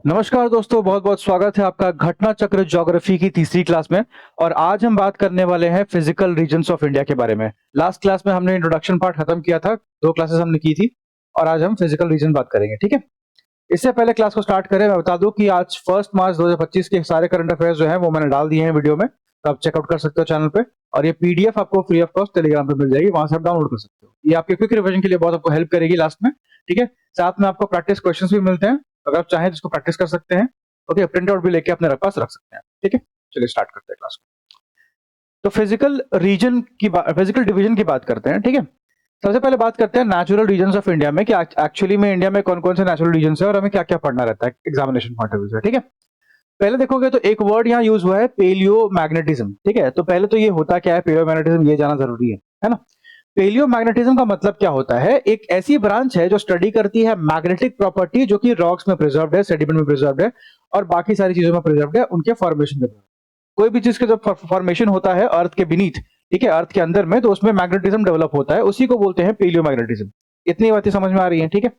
नमस्कार दोस्तों, बहुत बहुत स्वागत है आपका घटना चक्र ज्योग्राफी की तीसरी क्लास में। और आज हम बात करने वाले हैं फिजिकल रीजन्स ऑफ इंडिया के बारे में। लास्ट क्लास में हमने इंट्रोडक्शन पार्ट खत्म किया था, 2 क्लासेस हमने की थी और आज हम फिजिकल रीजन बात करेंगे। ठीक है, इससे पहले क्लास को स्टार्ट करें मैं बता दूं कि आज 1 मार्च 2025 के सारे करंट अफेयर्स जो है वो मैंने डाल दिए हैं वीडियो में, तो आप चेकआउट कर सकते हो चैनल पे। और ये पीडीएफ आपको फ्री ऑफ कॉस्ट टेलीग्राम पे मिल जाएगी, वहां से आप डाउनलोड कर सकते हो। ये आपके क्विक रिवीजन के लिए बहुत आपको हेल्प करेगी लास्ट में। ठीक है, साथ में आपको प्रैक्टिस क्वेश्चंस भी मिलते हैं, अगर आप चाहें तो इसको प्रैक्टिस कर सकते हैं। ओके, प्रिंट आउट भी लेके अपने पास रख सकते हैं। ठीक है, चलिए स्टार्ट करते हैं क्लास को। तो फिजिकल डिवीजन की बात करते हैं। ठीक है, सबसे पहले बात करते हैं नेचुरल रीजन्स ऑफ इंडिया में कि एक्चुअली में इंडिया में कौन कौन से नेचुरल रीजन्स है और हमें क्या क्या पढ़ना रहता है एग्जामिनेशन पॉइंट ऑफ व्यू से। ठीक है, पहले देखोगे तो एक वर्ड यहाँ यूज हुआ है, पेलियो मैग्नेटिज्म। ठीक है, तो पहले तो ये होता क्या है पेलियो मैग्नेटिज्म, ये जाना जरूरी है ना। पेलियो मैग्नेटिज्म का मतलब क्या होता है? एक ऐसी ब्रांच है जो स्टडी करती है मैग्नेटिक प्रॉपर्टी जो कि रॉक्स में प्रिजर्व्ड है, सेडिमेंट में प्रिजर्व्ड है और बाकी सारी चीजों में प्रिजर्व्ड है, उनके फॉर्मेशन के दौरान। कोई भी चीज का जब फॉर्मेशन होता है अर्थ के बीनीथ, ठीक है, अर्थ के अंदर में, तो उसमें मैग्नेटिज्म डेवलप होता है, उसी को बोलते हैं पेलियो मैग्नेटिज्म। इतनी बातें समझ में आ रही हैं? ठीक है,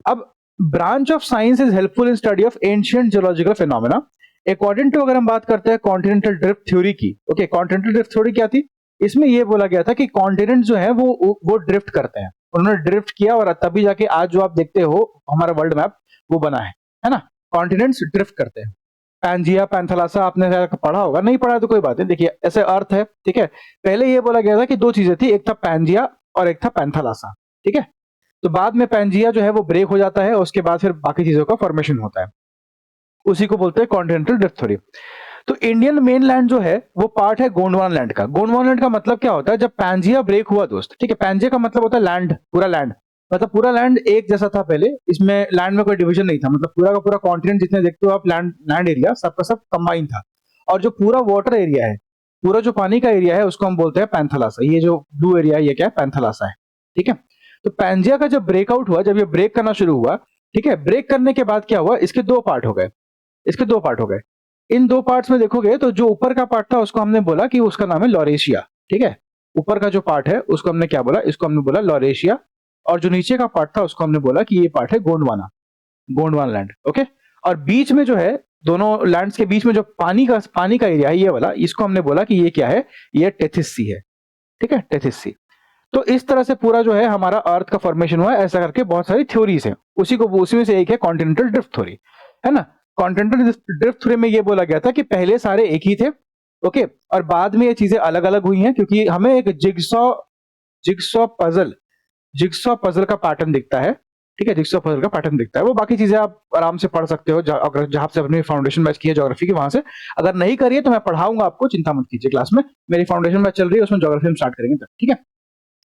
अब branch of science is helpful in study of ancient geological phenomena. According to, अगर हम बात करते हैं कॉन्टिनेंटल ड्रिफ्ट थ्योरी की। ओके, कॉन्टिनेंटल ड्रिफ्ट थ्योरी क्या थी? इसमें यह बोला गया था कि कॉन्टिनेंट जो है वो ड्रिफ्ट करते हैं। उन्होंने ड्रिफ्ट किया और तभी जाके आज जो आप देखते हो हमारा वर्ल्ड मैप वो बना है ना। कॉन्टिनेंट्स ड्रिफ्ट करते हैं। पैंजिया पैंथलासा आपने शायद पढ़ा होगा, नहीं पढ़ा तो कोई बात नहीं। देखिए ऐसे अर्थ है, ठीक है। पहले ये बोला गया था कि 2 चीजें थी, एक था पैंजिया और एक था पैंथलासा। ठीक है, तो बाद में पैंजिया जो है वो ब्रेक हो जाता है और उसके बाद फिर बाकी चीजों का फॉर्मेशन होता है, उसी को बोलते हैं कॉन्टिनेंटल ड्रिफ्ट थ्योरी। तो इंडियन मेन लैंड जो है वो पार्ट है गोंडवाना लैंड का। गोंडवाना लैंड का मतलब क्या होता है? जब पैंजिया ब्रेक हुआ दोस्त, ठीक है, पैंजिया का मतलब होता है लैंड, पूरा लैंड। मतलब पूरा लैंड एक जैसा था पहले, इसमें लैंड में कोई डिवीजन नहीं था, मतलब पूरा का पूरा कॉन्टिनेंट जितने देखते हो आप, लैंड लैंड एरिया सबका सब कंबाइन था। और जो पूरा वाटर एरिया है, पूरा जो पानी का एरिया है, उसको हम बोलते हैं पैंथलासा। ये जो ब्लू एरिया है ये क्या है? पैंथलासा है। ठीक है, तो पैंजिया का जब ब्रेकआउट हुआ, जब ये ब्रेक करना शुरू हुआ, ठीक है, ब्रेक करने के बाद क्या हुआ? इसके 2 पार्ट हो गए। इसके 2 पार्ट हो गए। इन 2 पार्ट्स में देखोगे तो जो ऊपर का पार्ट था उसको हमने बोला कि उसका नाम है लॉरेशिया। ठीक है, ऊपर का जो पार्ट है उसको हमने क्या बोला? इसको हमने बोला लॉरेशिया। और जो नीचे का पार्ट था उसको हमने बोला कि ये पार्ट है गोंडवाना, गोंडवाना लैंड। ओके, और बीच में जो है, दोनों लैंड्स के बीच में जो पानी का एरिया है ये वाला, इसको हमने बोला कि ये क्या है? ये टेथिस सी है। ठीक है, टेथिस सी। तो इस तरह से पूरा जो है हमारा अर्थ का फॉर्मेशन हुआ है। ऐसा करके बहुत सारी थ्योरीज हैं, उसी में से एक है कॉन्टिनेंटल ड्रिफ्ट थ्योरी, है ना। कॉन्टिनेंटल ड्रिफ्ट थ्योरी में ये बोला गया था कि पहले सारे एक ही थे, ओके, और बाद में ये चीजें अलग अलग हुई हैं क्योंकि हमें एक jigsaw jigsaw puzzle jigsaw puzzle का पैटर्न दिखता है। ठीक है, जिगसॉ पजल का पैटर्न दिखता है। वो बाकी चीजें आप आराम से पढ़ सकते हो, अगर जहां से अपनी फाउंडेशन बैच की है ज्योग्राफी की, वहां से। अगर नहीं करिए तो मैं पढ़ाऊंगा आपको, चिंता मत कीजिए। क्लास में मेरी फाउंडेशन बैच चल रही है, उसमें ज्योग्राफी हम स्टार्ट करेंगे तब। ठीक है,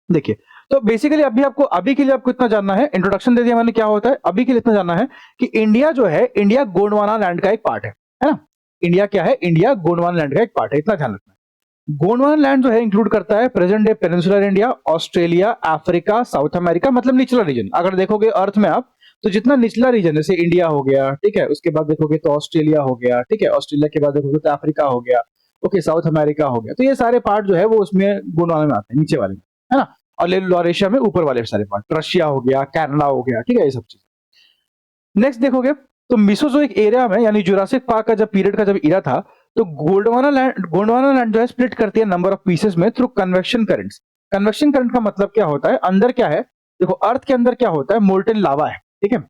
देखिए, तो बेसिकली अभी के लिए आपको इतना जानना है, इंट्रोडक्शन दे दिया मैंने क्या होता है। अभी के लिए इतना जानना है कि इंडिया जो है, इंडिया गोंडवाना लैंड का एक पार्ट है ना। इंडिया क्या है? इंडिया गोंडवाना लैंड का एक पार्ट है, इतना ध्यान रखना है। गोंडवाना लैंड जो है इंक्लूड करता है present day peninsular India, Australia, Africa, south America, मतलब निचला रीजन। अगर देखोगे अर्थ में आप, तो जितना निचला रीजन, जैसे इंडिया हो गया, ठीक है, उसके बाद देखोगे तो ऑस्ट्रेलिया हो गया, ठीक है, ऑस्ट्रेलिया के बाद देखोगे तो अफ्रीका हो गया, ओके, साउथ अमेरिका हो गया, तो ये सारे पार्ट जो है वो उसमें गोंडवाना में आते हैं, नीचे वाले में, है ना। और लॉरेशिया में ऊपर वाले सारे पार्ट, रशिया हो गया, कनाडा हो गया, ठीक है, ये सब चीज। नेक्स्ट देखोगे तो मिसोजोइक एरिया में, यानी जुरासिक पार्क का जब पीरियड का जब इरा था, तो गोंडवाना लैंड जो है स्प्लिट करती है नंबर ऑफ पीसेस में through convection currents. Convection current का मतलब क्या होता है? अंदर क्या है? देखो, अर्थ के अंदर क्या होता है? मोल्टेन लावा है, ठीक है।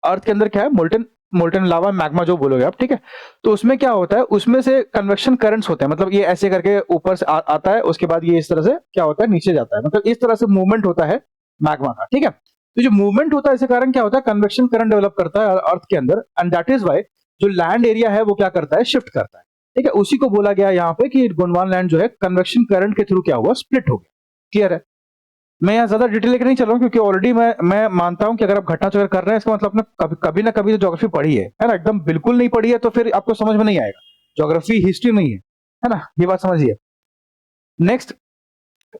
अर्थ के अंदर क्या है? मोल्टेन मोल्टेन लावा, मैग्मा जो बोलोगे आप, ठीक है। तो उसमें क्या होता है? उसमें से कन्वेक्शन करंट्स होते हैं, मतलब ये ऐसे करके ऊपर से आता है, उसके बाद ये इस तरह से क्या होता है? नीचे जाता है, मतलब इस तरह से मूवमेंट होता है मैग्मा का, ठीक है। तो जो मूवमेंट होता है इसके कारण क्या होता है? कन्वेक्शन करंट डेवलप करता है अर्थ के अंदर, एंड दैट इज वाई जो लैंड एरिया है वो क्या करता है? शिफ्ट करता है, ठीक है। उसी को बोला गया यहाँ पे कि गोंडवाना लैंड जो है कन्वेक्शन करंट के थ्रू क्या हुआ? स्प्लिट हो गया। क्लियर है? मैं यहाँ ज्यादा डिटेल लेकर नहीं चल रहा हूँ क्योंकि ऑलरेडी मैं मानता हूँ कि अगर आप घटना चक्र कर रहे हैं, इसका मतलब आपने कभी ना कभी तो ज्योग्राफी पढ़ी है ना। एकदम बिल्कुल नहीं पढ़ी है तो फिर आपको समझ में नहीं आएगा। ज्योग्राफी हिस्ट्री नहीं है ना, ये बात समझिए। Next,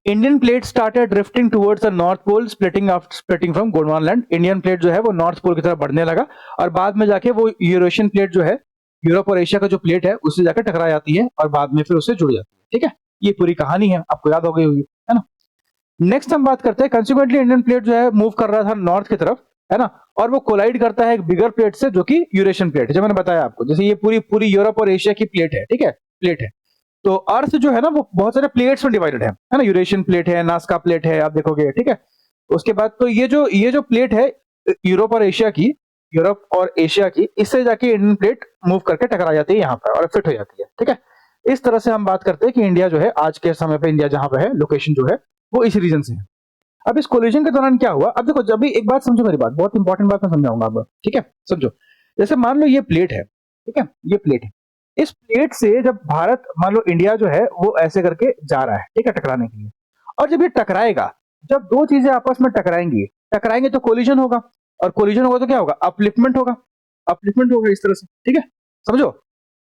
Indian plate started drifting towards the north pole, splitting from Gondwana land. Indian plate जो है वो नॉर्थ पोल की तरफ बढ़ने लगा और बाद में जाके वो यूरोशियन प्लेट जो है, यूरोप और एशिया का जो प्लेट है, उससे जाकर टकरा जाती है और बाद में फिर उससे जुड़ जाती है, ठीक है। ये पूरी कहानी है, आपको याद हो गई होगी, है ना। नेक्स्ट हम बात करते हैं, कंसिक्वेंटली इंडियन प्लेट जो है मूव कर रहा था नॉर्थ की तरफ, है ना, और वो कोलाइड करता है एक बिगर प्लेट से जो कि यूरेशियन प्लेट है, जो मैंने बताया आपको। जैसे ये पूरी पूरी यूरोप और एशिया की प्लेट है, ठीक है, प्लेट है। तो अर्थ जो है ना वो बहुत सारे प्लेट्स में डिवाइडेड है ना, यूरेशियन प्लेट है, नास्का प्लेट है, आप देखोगे, ठीक है। उसके बाद तो ये जो प्लेट है यूरोप और एशिया की, यूरोप और एशिया की, इससे जाके इंडियन प्लेट मूव करके टकरा जाती है यहाँ पर और फिट हो जाती है, ठीक है। इस तरह से हम बात करते हैं कि इंडिया जो है आज के समय पे, इंडिया जहां पे है, लोकेशन जो है वो इस रीजन से है। अब इस कोलिजन के दौरान क्या हुआ, अब देखो, जब भी एक बात समझो, मेरी बात बहुत इंपॉर्टेंट बात मैं समझाऊंगा अब, ठीक है, समझो। जैसे मान लो ये प्लेट है, ठीक है, ये प्लेट है। इस प्लेट से जब भारत, मान लो इंडिया जो है वो ऐसे करके जा रहा है, ठीक है, टकराने के लिए। और जब ये टकराएगा, जब दो चीजें आपस में टकराएंगी, टकराएंगे तो कोलिजन होगा, और कोलिजन होगा तो क्या होगा, अपलिफ्टमेंट होगा। अपलिफ्टमेंट होगा इस तरह से, ठीक है, समझो,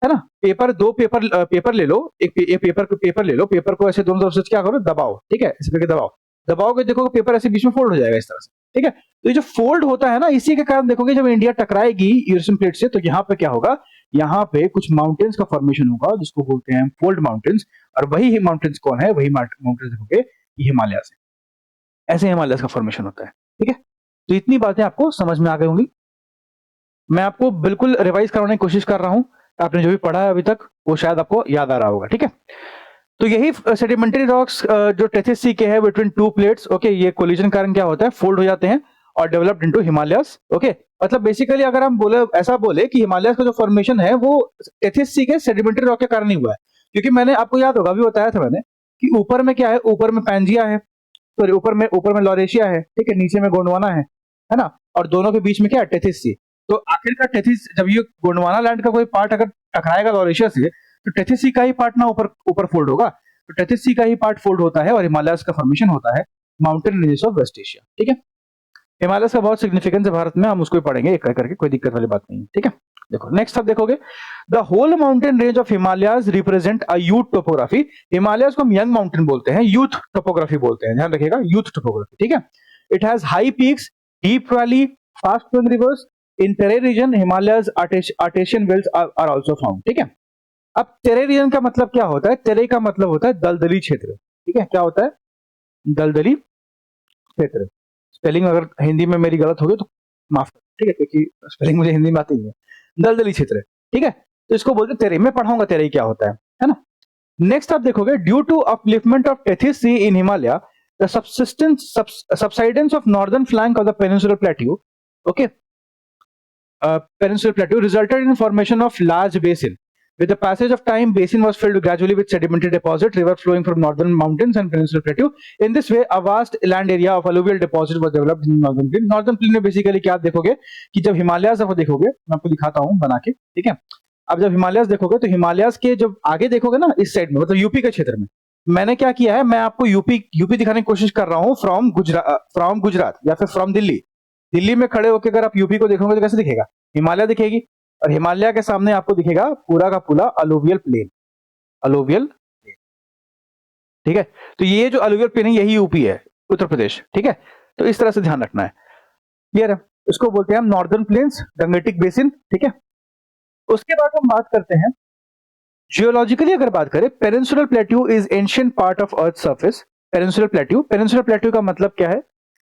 है ना। पेपर ले लो, एक पेपर ले लो, पेपर को ऐसे दोनों तरफ से क्या करो, दबाओ, ठीक है, इस करके दबाओ। दबाओगे, देखोगे पेपर ऐसे बीच में फोल्ड हो जाएगा इस तरह से, ठीक है। तो ये जो फोल्ड होता है ना, इसी के कारण देखोगे जब इंडिया टकराएगी यूरेशियन प्लेट से, तो यहाँ पे क्या होगा, यहाँ पे कुछ माउंटेन्स का फॉर्मेशन होगा जिसको बोलते हैं फोल्ड माउंटेन्स। और वही माउंटेन्स कौन है, वही माउंटेन्स देखोगे हिमालय से, ऐसे हिमालय का फॉर्मेशन होता है, ठीक है। तो इतनी बातें आपको समझ में आ गई होंगी। मैं आपको बिल्कुल रिवाइज करवाने की कोशिश कर रहा हूं, आपने जो भी पढ़ा है अभी तक वो शायद आपको याद आ रहा होगा, ठीक है। तो यही सेडिमेंटरी रॉक्स जो टेथिस सी के है बिटवीन टू प्लेट्स, ओके, ये कोलिजन कारण क्या होता है, फोल्ड हो जाते हैं और डेवलप्ड इनटू हिमालयस, ओके। मतलब बेसिकली अगर हम ऐसा बोले कि हिमालयस का जो फॉर्मेशन है वो टेथिस सी के सेडिमेंटरी रॉक के कारण ही हुआ है। क्योंकि मैंने आपको याद होगा, अभी बताया था मैंने कि ऊपर में क्या है, ऊपर में पैंजिया है, सॉरी ऊपर में लॉरेशिया है, ठीक है, नीचे में गोंडवाना है ना, और दोनों के बीच में क्या है, टेथिस सी। तो आखिरकार टेथिस, जब ये गोंडवाना लैंड का कोई पार्ट अगर टकराएगा लॉरेशिया से, तो टेथिस सी का ही पार्ट ना ऊपर ऊपर फोल्ड होगा, तो टेथिस सी का ही पार्ट फोल्ड होता है और हिमालयस का फॉर्मेशन होता है mountain ranges of West Asia, ठीक है। हिमालयस का बहुत सिग्निफिकेंस है भारत में, हम उसको भी पढ़ेंगे एक करके, कोई दिक्कत वाली बात नहीं है, ठीक है। देखो नेक्स्ट आप देखोगे, the whole mountain range of Himalayas represent a youth topography. Himalayas को हम यंग माउंटेन बोलते हैं, यूथ टोपोग्राफी बोलते हैं, ध्यान रखिएगा, यूथ टोपोग्राफी, ठीक है। It has high peaks, deep valley, fast flowing rivers. In Terai region Himalayas artesian wells are also found, ठीक है। अब टेरे रीजन का मतलब क्या होता है, टेरे का मतलब होता है दलदली क्षेत्र, ठीक है, क्या होता है, दलदली क्षेत्र। स्पेलिंग अगर हिंदी में मेरी गलत होगी तो माफ कर, ठीक है, क्योंकि स्पेलिंग मुझे हिंदी में आती नहीं है। दलदली क्षेत्र, ठीक है, तो इसको बोलते हैं तेरे, मैं पढ़ाऊंगा तेरे क्या होता है ना। नेक्स्ट आप देखोगे, due to upliftment of Tethys sea in Himalaya, the subsidence of northern flank of the peninsular plateau, okay, peninsular plateau resulted in formation of large basin. With the passage of time, basin was filled gradually with sedimentary deposit, river flowing from northern mountains and peninsular plateau. In this way, a vast land area of alluvial deposit was developed in northern plain. Northern plain में basically क्या देखोगे कि जब Himalayas आपको देखोगे, मैं आपको दिखाता हूँ बना के, ठीक है। अब जब हिमालयस देखोगे तो हिमालयस के जब आगे देखोगे ना, इस साइड में, मतलब यूपी के क्षेत्र में, मैंने क्या किया है, मैं आपको यूपी दिखाने की कोशिश कर रहा हूँ फ्रॉम गुजरात या फिर फ्रॉम दिल्ली। दिल्ली में खड़े होकर अगर आप यूपी को देखोगे तो कैसे दिखेगा, हिमालय दिखेगी, और हिमालय के सामने आपको दिखेगा पूरा का पूरा अलुवियल प्लेन, अलुवियल, ठीक है। तो ये जो अलुवियल प्लेन है यही यूपी है, उत्तर प्रदेश, ठीक है। तो इस तरह से ध्यान रखना है, क्लियर है। इसको बोलते हैं हम नॉर्दर्न प्लेन्स, गंगेटिक बेसिन, ठीक है। उसके बाद हम बात करते हैं जियोलॉजिकली, अगर बात करें, peninsular plateau is ancient part of earth surface. Peninsular plateau का मतलब क्या है,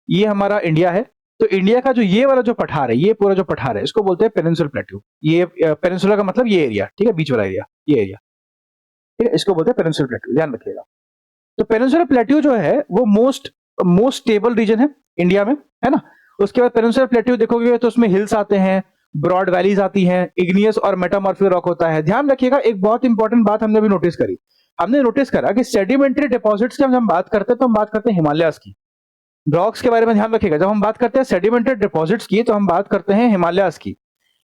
ये हमारा इंडिया है, तो इंडिया का जो ये वाला जो पठार है, ये पूरा जो पठार है, इसको बोलते हैं पेनिनसुलर प्लेट्यू। ये पेनिनसुलर का मतलब ये एरिया, ठीक है, बीच वाला एरिया, ये एरिया, ठीक है, इसको बोलते हैं पेनिनसुलर प्लेट्यू, ध्यान रखिएगा। तो पेनिनसुलर प्लेट्यू जो है वो मोस्ट स्टेबल रीजन है इंडिया में, है ना। उसके बाद पेनिनसुलर प्लेट्यू देखोगे तो उसमें हिल्स आते हैं, ब्रॉड वैलीज आती हैं, इग्नियस और मेटामॉर्फिक रॉक होता है। ध्यान रखिएगा, एक बहुत इंपॉर्टेंट बात हमने भी नोटिस करी, हमने नोटिस करा कि सेडिमेंट्री डिपॉजिट्स की हम बात करते हैं तो हम बात करते हैं हिमालयस की। रॉक्स के बारे में ध्यान रखिएगा, जब हम बात करते हैं सेडिमेंटेड डिपॉजिट्स की तो हम बात करते हैं हिमालयस की,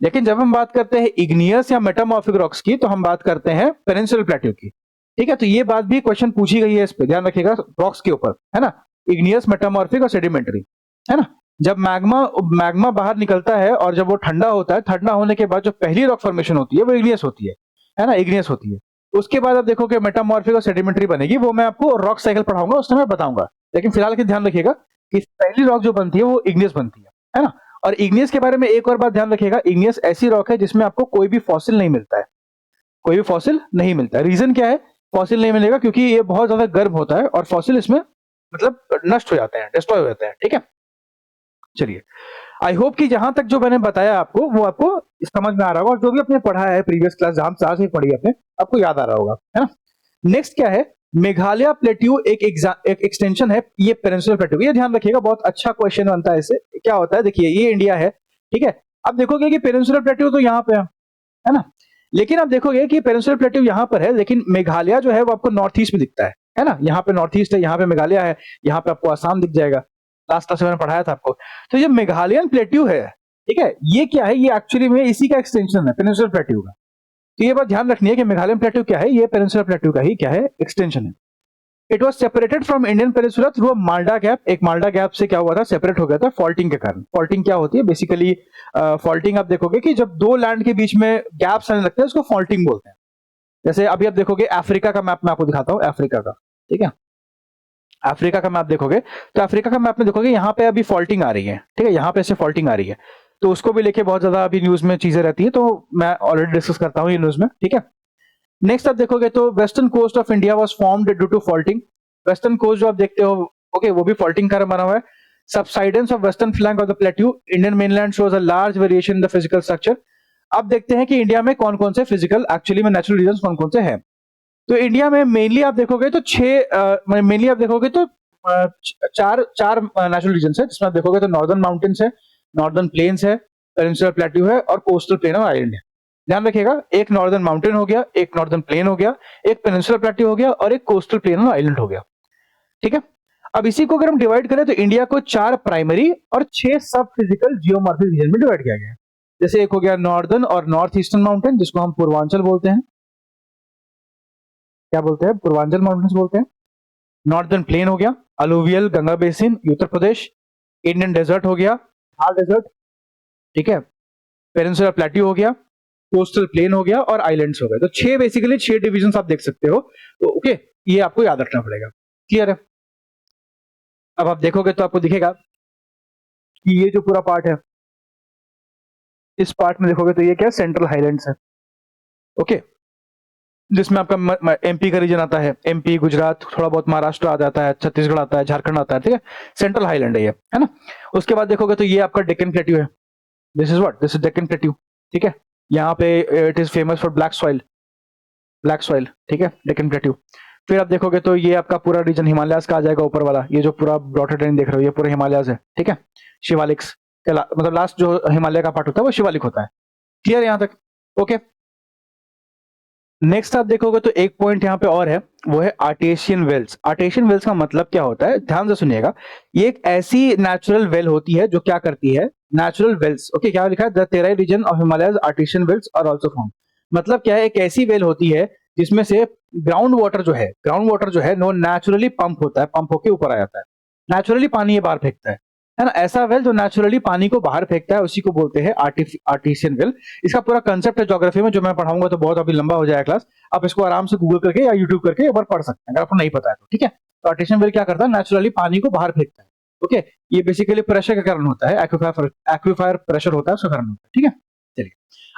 लेकिन जब हम बात करते हैं इग्नियस या मेटामॉर्फिक रॉक्स की तो हम बात करते हैं पेनिनसुलर प्लेट्यू की, ठीक है। तो ये बात भी क्वेश्चन पूछी गई है, इस पे ध्यान रखिएगा, रॉक्स के ऊपर, है ना, इग्नियस, मेटामॉर्फिक और सेडिमेंट्री, है ना। जब मैग्मा बाहर निकलता है और जब वो ठंडा होता है, ठंडा होने के बाद जो पहली रॉक फॉर्मेशन होती है वो इग्नियस होती है ना, इग्नियस होती है। उसके बाद आप देखोगे मेटामॉर्फिक और सेडिमेंट्री बनेगी, वो मैं आपको रॉक साइकिल पढ़ाऊंगा, उस समय बताऊंगा, लेकिन फिलहाल के ध्यान रखिएगा कि पहली रॉक जो बनती है वो इग्नियस बनती है ना। और इग्नियस के बारे में एक और बात ध्यान रखिएगा, इग्नियस ऐसी रॉक है जिसमें आपको कोई भी फॉसिल नहीं मिलता है, कोई भी फॉसिल नहीं मिलता है। रीजन क्या है फॉसिल नहीं मिलेगा, क्योंकि ये बहुत ज्यादा गर्म होता है और फॉसिल इसमें मतलब नष्ट हो जाते हैं, डिस्ट्रॉय हो जाते हैं, ठीक है। चलिए आई होप कि जहां तक जो मैंने बताया आपको वो आपको समझ में आ रहा होगा, और जो भी आपने पढ़ा है प्रीवियस क्लास जहां से पढ़ी आपने, आपको याद आ रहा होगा, है ना। नेक्स्ट क्या है, मेघालय प्लेट्यू एक एक्सटेंशन है, ये पेनिनसुलर प्लेट्यू, ये ध्यान रखिएगा, बहुत अच्छा क्वेश्चन बनता है इससे। क्या होता है, देखिए ये इंडिया है, ठीक है। अब देखोगे कि पेनिनसुलर प्लेट्यू तो यहाँ पे है ना, लेकिन आप देखोगे कि पेनिनसुलर प्लेट्यू यहाँ पर है, लेकिन मेघालय जो है वो आपको नॉर्थ ईस्ट में दिखता है ना। यहाँ पे नॉर्थ ईस्ट है, यहाँ पे मेघालय है, यहाँ पे आपको आसाम दिख जाएगा। लास्ट क्लास में मैंने पढ़ाया था आपको। तो ये मेघालयन प्लेट्यू है, ठीक है, ये क्या है, ये एक्चुअली में इसी का एक्सटेंशन है पेनिनसुलर प्लेट्यू का। तो ये बात ध्यान रखनी है कि मेघालयन प्लेट्यू क्या है, ये पेनिनसुलर प्लेट्यू का ही क्या है, एक्सटेंशन है। It was separated from Indian peninsula through a Malda gap. एक माल्डा गैप से क्या हुआ था, सेपरेट हो गया था फॉल्टिंग के कारण। फॉल्टिंग क्या होती है बेसिकली, फॉल्टिंग आप देखोगे कि जब दो लैंड के बीच में गैप्स आने लगते हैं उसको फॉल्टिंग बोलते हैं। जैसे अभी आप देखोगे अफ्रीका का मैप मैं आपको दिखाता हूं, अफ्रीका का, ठीक है। अफ्रीका का मैप देखोगे तो अफ्रीका का मैप में देखोगे यहाँ पे अभी फॉल्टिंग आ रही है, ठीक है, यहाँ पे ऐसे फॉल्टिंग आ रही है। तो उसको भी लेके बहुत ज्यादा अभी न्यूज में चीजें रहती है, तो मैं ऑलरेडी डिस्कस करता हूँ ये न्यूज में, ठीक है। नेक्स्ट आप देखोगे तो western coast of India was formed due to faulting. Western coast जो आप देखते हो, ओके, वो भी फॉल्टिंग कारण बना हुआ है। Subsidence of western flank of the plateau Indian mainland shows a large variation in the physical structure. अब देखते हैं कि इंडिया में कौन कौन से फिजिकल एक्चुअली में नेचुरल रीजन कौन कौन से हैं। तो इंडिया में मेनली आप देखोगे तो मेनली आप देखोगे तो चार चार नेचुरल रीजन है, जिसमें आप देखोगे तो नॉर्दर्न माउंटेन्स है, नॉर्दर्न प्लेन्स है, पेनिनसुलर प्लेट्यू है, और कोस्टल प्लेन और आइलैंड है। ध्यान रखिएगा, एक नॉर्दर्न माउंटेन हो गया, एक नॉर्दर्न प्लेन हो गया, एक पेनिनसुलर प्लेट्यू हो गया, और एक कोस्टल प्लेन और आइलैंड हो गया, ठीक है। अब इसी को अगर हम डिवाइड करें तो इंडिया को 4 प्राइमरी और 6 सब फिजिकल जियोमॉर्फिक रीजन में डिवाइड किया गया है। जैसे एक हो गया नॉर्दर्न और नॉर्थ ईस्टर्न माउंटेन, जिसको हम पूर्वांचल बोलते हैं। क्या बोलते हैं, पूर्वांचल माउंटेन्स बोलते हैं। नॉर्दर्न प्लेन हो गया, alluvial Ganga basin Uttar Pradesh, Indian desert हो गया, थार डेजर्ट, ठीक है, पेनिनसुलर प्लेट्यू हो गया, कोस्टल प्लेन हो गया, और आइलैंड्स हो गए। तो 6 बेसिकली 6 डिविजन आप देख सकते हो। तो ओके, ये आपको याद रखना पड़ेगा, क्लियर है। अब आप देखोगे तो आपको दिखेगा कि ये जो पूरा पार्ट है, इस पार्ट में देखोगे तो ये क्या, सेंट्रल हाईलैंड्स है, ओके, जिसमें आपका एमपी का रीजन आता है, एमपी, गुजरात, थोड़ा बहुत महाराष्ट्र आ जाता है, छत्तीसगढ़ आता है, झारखंड आता है, ठीक है। सेंट्रल हाईलैंड है ये, है ना। उसके बाद देखोगे तो ये आपका डेक्कन प्लेट्यू है। This is what, this is Deccan plateau, ठीक है। यहाँ पे it is famous for black soil, black soil, ठीक है, डेक्कन प्लेट्यू। फिर आप देखोगे तो ये आपका पूरा रीजन हिमालयाज का आ जाएगा, ऊपर वाला ये जो पूरा डॉटेड लाइन देख रहे हो, ये पूरा हिमालयाज है, ठीक है। शिवालिक्स, मतलब लास्ट जो हिमालय का पार्ट होता है वो शिवालिक होता है, क्लियर यहाँ तक, ओके। नेक्स्ट आप देखोगे तो एक पॉइंट यहाँ पे और है, वो है आर्टेशियन वेल्स। आर्टेशियन वेल्स का मतलब क्या होता है, ध्यान से सुनिएगा। ये एक ऐसी नेचुरल वेल होती है जो क्या करती है, नेचुरल वेल्स, ओके, क्या लिखा है, the Terai region of Himalayas artesian wells are also found. मतलब क्या है, एक ऐसी वेल होती है जिसमें से ग्राउंड वाटर जो है नो नेचुरली पंप होता है, पंप होके ऊपर आ जाता है, नेचुरली पानी ये बाहर फेंकता है ना। ऐसा वेल जो नेचुरली पानी को बाहर फेंकता है उसी को बोलते हैं आर्टिशियन वेल। इसका पूरा कंसेप्ट है ज्योग्राफी में, जो मैं पढ़ाऊंगा तो बहुत अभी लंबा हो जाएगा क्लास। आप इसको आराम से गूगल करके या यूट्यूब करके एक बार पढ़ सकते हैं अगर आपको नहीं पता है तो, ठीक है। तो आर्टिशियन वेल क्या करता है, नेचुरली पानी को बाहर फेंकता है, ओके। ये बेसिकली प्रेशर के कारण होता है, एक्विफायर प्रेशर होता है उसके कारण होता है, ठीक है। चलिए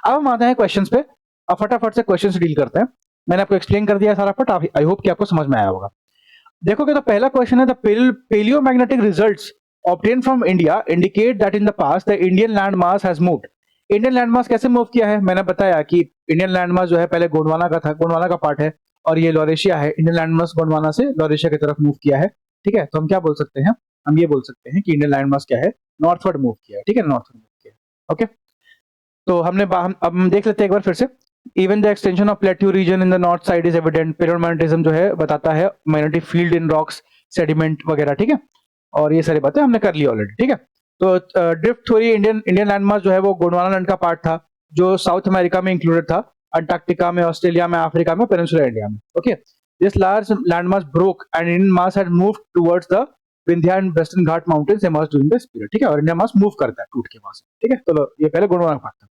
अब हम आते हैं क्वेश्चन पे। अब फटाफट से क्वेश्चन से डील करते हैं। मैंने आपको एक्सप्लेन कर दिया सारा पट, आई होप कि आपको समझ में आया होगा। देखोगे तो पहला क्वेश्चन है, the paleomagnetic results obtained from India indicate that in the past the Indian landmass has moved। Indian landmass कैसे मूव किया है, मैंने बताया कि इंडियन लैंडमास जो है पहले गोंडवाना का था, गोंडवाना का पार्ट है, और ये लॉरेशिया है। इंडियन लैंडमास गोंडवाना से लॉरेशिया की तरफ मूव किया है, ठीक है। तो हम क्या बोल सकते हैं, हम ये बोल सकते हैं कि इंडियन लैंडमास क्या है, नॉर्थवर्ड मूव किया है, ठीक है, नॉर्थवर्ड मूव किया है, ओके। तो अब हम देख लेते हैं एक बार फिर से। Even the extension of plateau region in the north side is evident. Paleomagnetism जो है बताता है magnetic field in rocks, sediment वगैरह, ठीक है। और ये सारी बातें हमने कर ली ऑलरेडी, ठीक है। तो ड्रिफ्ट थ्योरी, इंडियन लैंडमास जो है वो गोंडवाना लैंड का पार्ट था, जो साउथ अमेरिका में इंक्लूडेड था, अंटार्कटिका में, ऑस्ट्रेलिया में, अफ्रीका में, पेनिनसुलर इंडिया में, okay. This large landmass broke and Indian mass had moved towards the Vindhya and western Ghat mountains emerged during this period, ठीक है। और इंडियन मास मूव करता है टूट के वहां से, ठीक है। तो ये पहले गोंडवाना का पार्ट था।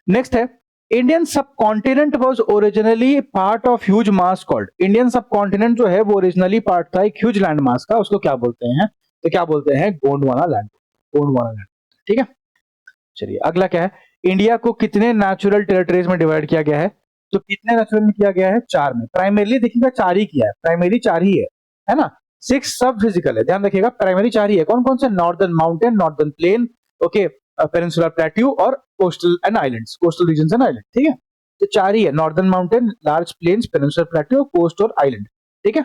नेक्स्ट है, Indian subcontinent was originally part of huge mass called. Indian subcontinent जो है वो ओरिजिनली पार्ट था एक ह्यूज लैंड मास का, उसको क्या बोलते हैं, तो क्या बोलते हैं, गोंडवाना लैंड, गोंडवाना लैंड, ठीक है। चलिए अगला क्या है, इंडिया को कितने नेचुरल टेरिटरीज में डिवाइड किया गया है, तो कितने नेचुरल में किया गया है, 4 में। प्राइमरीली देखिएगा 4 ही किया है, प्राइमरी 4 ही है ना। 6 सब फिजिकल है, ध्यान रखिएगा, प्राइमरी 4 ही है। कौन कौन से, northern mountain, northern plain, okay, peninsular plateau और coastal and islands, coastal regions and island, ठीक है। तो चार ही है, northern mountain, large plains, peninsular plateau, coast और आइलैंड, ठीक है।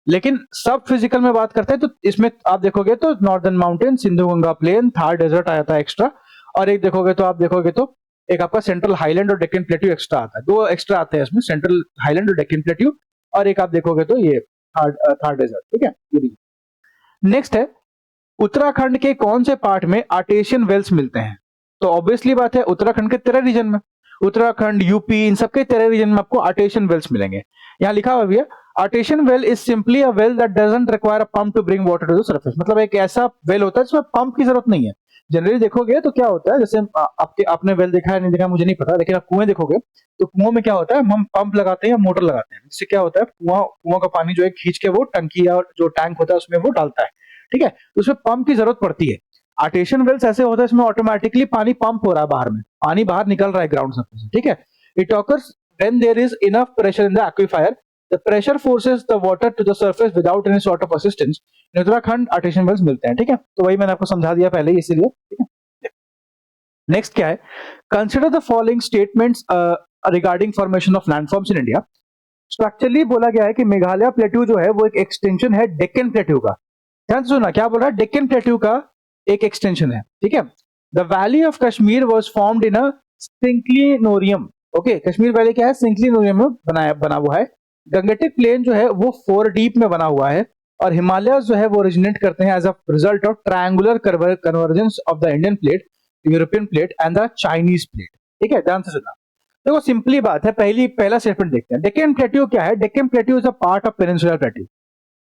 लेकिन सब फिजिकल में बात करते हैं तो इसमें आप देखोगे तो northern mountain, Sindhu Ganga plain, Thar desert आ जाता है एक्स्ट्रा, और एक देखोगे तो आप देखोगे तो एक आपका सेंट्रल हाईलैंड और डेक्कन प्लेट्यू एक्स्ट्रा आता है, दो एक्स्ट्रा आते हैं इसमें, सेंट्रल हाईलैंड और डेक्कन प्लेट्यू, और एक आप देखोगे तो ये थार डेजर्ट, ठीक है। नेक्स्ट है, उत्तराखंड के कौन से पार्ट में आर्टेशियन वेल्स मिलते हैं? तो ऑब्वियसली बात है उत्तराखंड के 13 रीजन में, उत्तराखंड, यूपी, इन सबके 13 रीजन में आपको आर्टेशियन वेल्स मिलेंगे। यहाँ लिखा हुआ भी है, artesian well is simply a well that doesn't require a pump to bring water to the surface. मतलब एक ऐसा वेल होता है जिसमें पंप की जरूरत नहीं है। जनरली देखोगे तो क्या होता है, जैसे आपने वेल देखा है नहीं देखा मुझे नहीं पता, लेकिन आप कुएं देखोगे तो कुओं में क्या होता है, हम पंप लगाते हैं या मोटर लगाते हैं, इससे क्या होता है, कुआं का पानी जो है खींच के वो टंकी या जो टैंक होता है उसमें वो डालता है, ठीक है। तो उसमें पंप की जरूरत पड़ती है। आर्टेशियन वेल्स ऐसे होता है इसमें ऑटोमेटिकली पानी पंप हो रहा है, बाहर में पानी बाहर निकल रहा है ग्राउंड सरफेस से, ठीक है। It occurs when there is enough pressure in the aquifer, the pressure forces the water to the surface without any sort of assistance. In Uttarakhand artesian wells मिलते हैं, ठीक है। तो वही मैंने आपको समझा दिया पहले, इसीलिए, ठीक है। नेक्स्ट क्या है, consider the following statements regarding formation of landforms in India. Structurally बोला गया है कि मेघालय प्लेट्यू जो है वो एक एक्सटेंशन है डेक्कन प्लेट्यू का। ध्यान से सुना, क्या बोल रहा है, डेक्कन प्लेट्यू का एक एक्सटेंशन है, ठीक है। The valley of Kashmir was formed in a synclinorium. Okay, Kashmir valley क्या है, सिंक्लिनोरियम में बना हुआ है। गंगेटिक प्लेन जो है वो 4 डीप में बना हुआ है, और हिमालय जो है वो ओरिजिनेट करते हैं as a result of triangular convergence of the Indian plate, European plate and the Chinese plate, ठीक है। ध्यान से सुना, देखो सिंपली बात है, पहला स्टेटमेंट देखते हैं। डेक्कन प्लेट्यू क्या है, Deccan plateau is a part of peninsular plateau.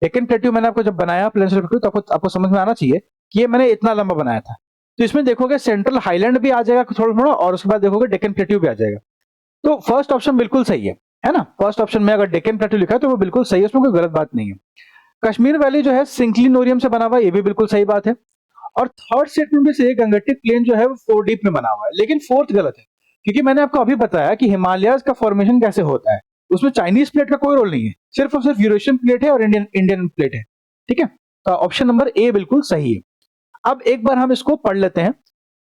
Deccan plateau मैंने आपको जब बनाया पेनिनसुलर प्लेट्यू तो आपको समझ में आना चाहिए कि ये मैंने इतना लंबा बनाया था। तो इसमें देखोगे सेंट्रल हाईलैंड भी आ जाएगा थोड़ा थोड़ा, और उसके बाद देखोगे डेक्कन प्लेट्यू भी आ जाएगा। तो फर्स्ट ऑप्शन बिल्कुल सही है ना। फर्स्ट ऑप्शन में अगर डेक्कन प्लेट्यू लिखा है तो वो बिल्कुल सही है, उसमें कोई गलत बात नहीं है। कश्मीर वैली जो है सिंक्लिनोरियम से बना हुआ है, ये भी बिल्कुल सही बात है। और थर्ड स्टेटमेंट में से गंगेटिक प्लेन जो है वो 4 डीप में बना हुआ है, लेकिन फोर्थ गलत है, क्योंकि मैंने आपको अभी बताया कि हिमालयस का फॉर्मेशन कैसे होता है, उसमें चाइनीज प्लेट का कोई रोल नहीं है, सिर्फ और सिर्फ यूरेशियन प्लेट है और इंडियन प्लेट है, ठीक है। तो ऑप्शन नंबर ए बिल्कुल सही है। अब एक बार हम इसको पढ़ लेते हैं।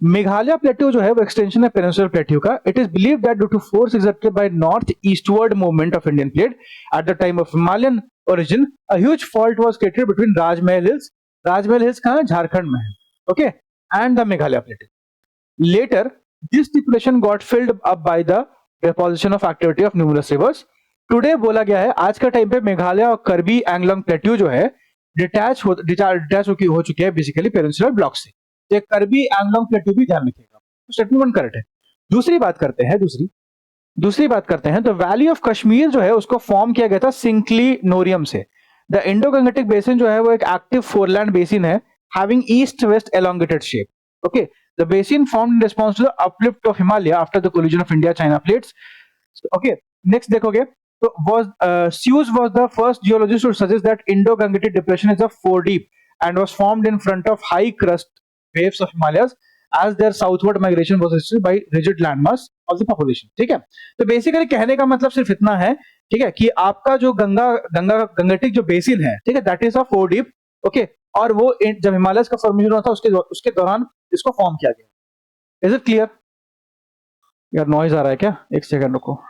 मेघालय प्लेट्यू जो है वो एक्सटेंशन है पेनिनसुलर प्लेट्यू का। It is believed that due to force exerted by north eastward movement of Indian plate at the time of Himalayan origin, a huge fault was created between Rajmahal Hills. Rajmahal Hills कहाँ है, झारखंड में है, okay, and the Meghalaya Plateau. Later, this depression got filled up by the deposition of activity of numerous rivers. Today बोला गया है आज का time पे मेघालय और कर्बी एंगलोंग प्लेट्यू जो है डिटैच हो चुके हैं बेसिकली पेनिनसुलर ब्लॉक से। तो कर्बी एंगलोंग प्लेट्यू भी ध्यान रखिएगा, स्टेटमेंट करेक्ट है। दूसरी बात करते हैं तो वैली ऑफ कश्मीर जो है उसको फॉर्म किया गया था सिंक्लिनोरियम से। द इंडो गंगेटिक बेसिन जो है वो एक एक्टिव फोरलैंड बेसिन है having east west elongated shape. Okay, the basin formed in response to the uplift of Himalaya after the collision of India China plates. Okay, next देखोगे तो Suez was the first geologist to suggest that Indo-Gangetic depression is a 4 deep and was formed in front of high crust waves of Himalayas as their southward migration was assisted by rigid landmass of the population। ठीक है, तो basically कहने का मतलब सिर्फ इतना है, ठीक है, कि आपका जो गंगेटिक जो बेसिन है, ठीक है, that is a 4 deep. Okay, और वो जब हिमालयस का फॉर्मेशन हुआ था उसके दौरान इसको फॉर्म किया गया। Is it clear? यार नॉइज आ रहा है क्या, एक सेकंड रुको।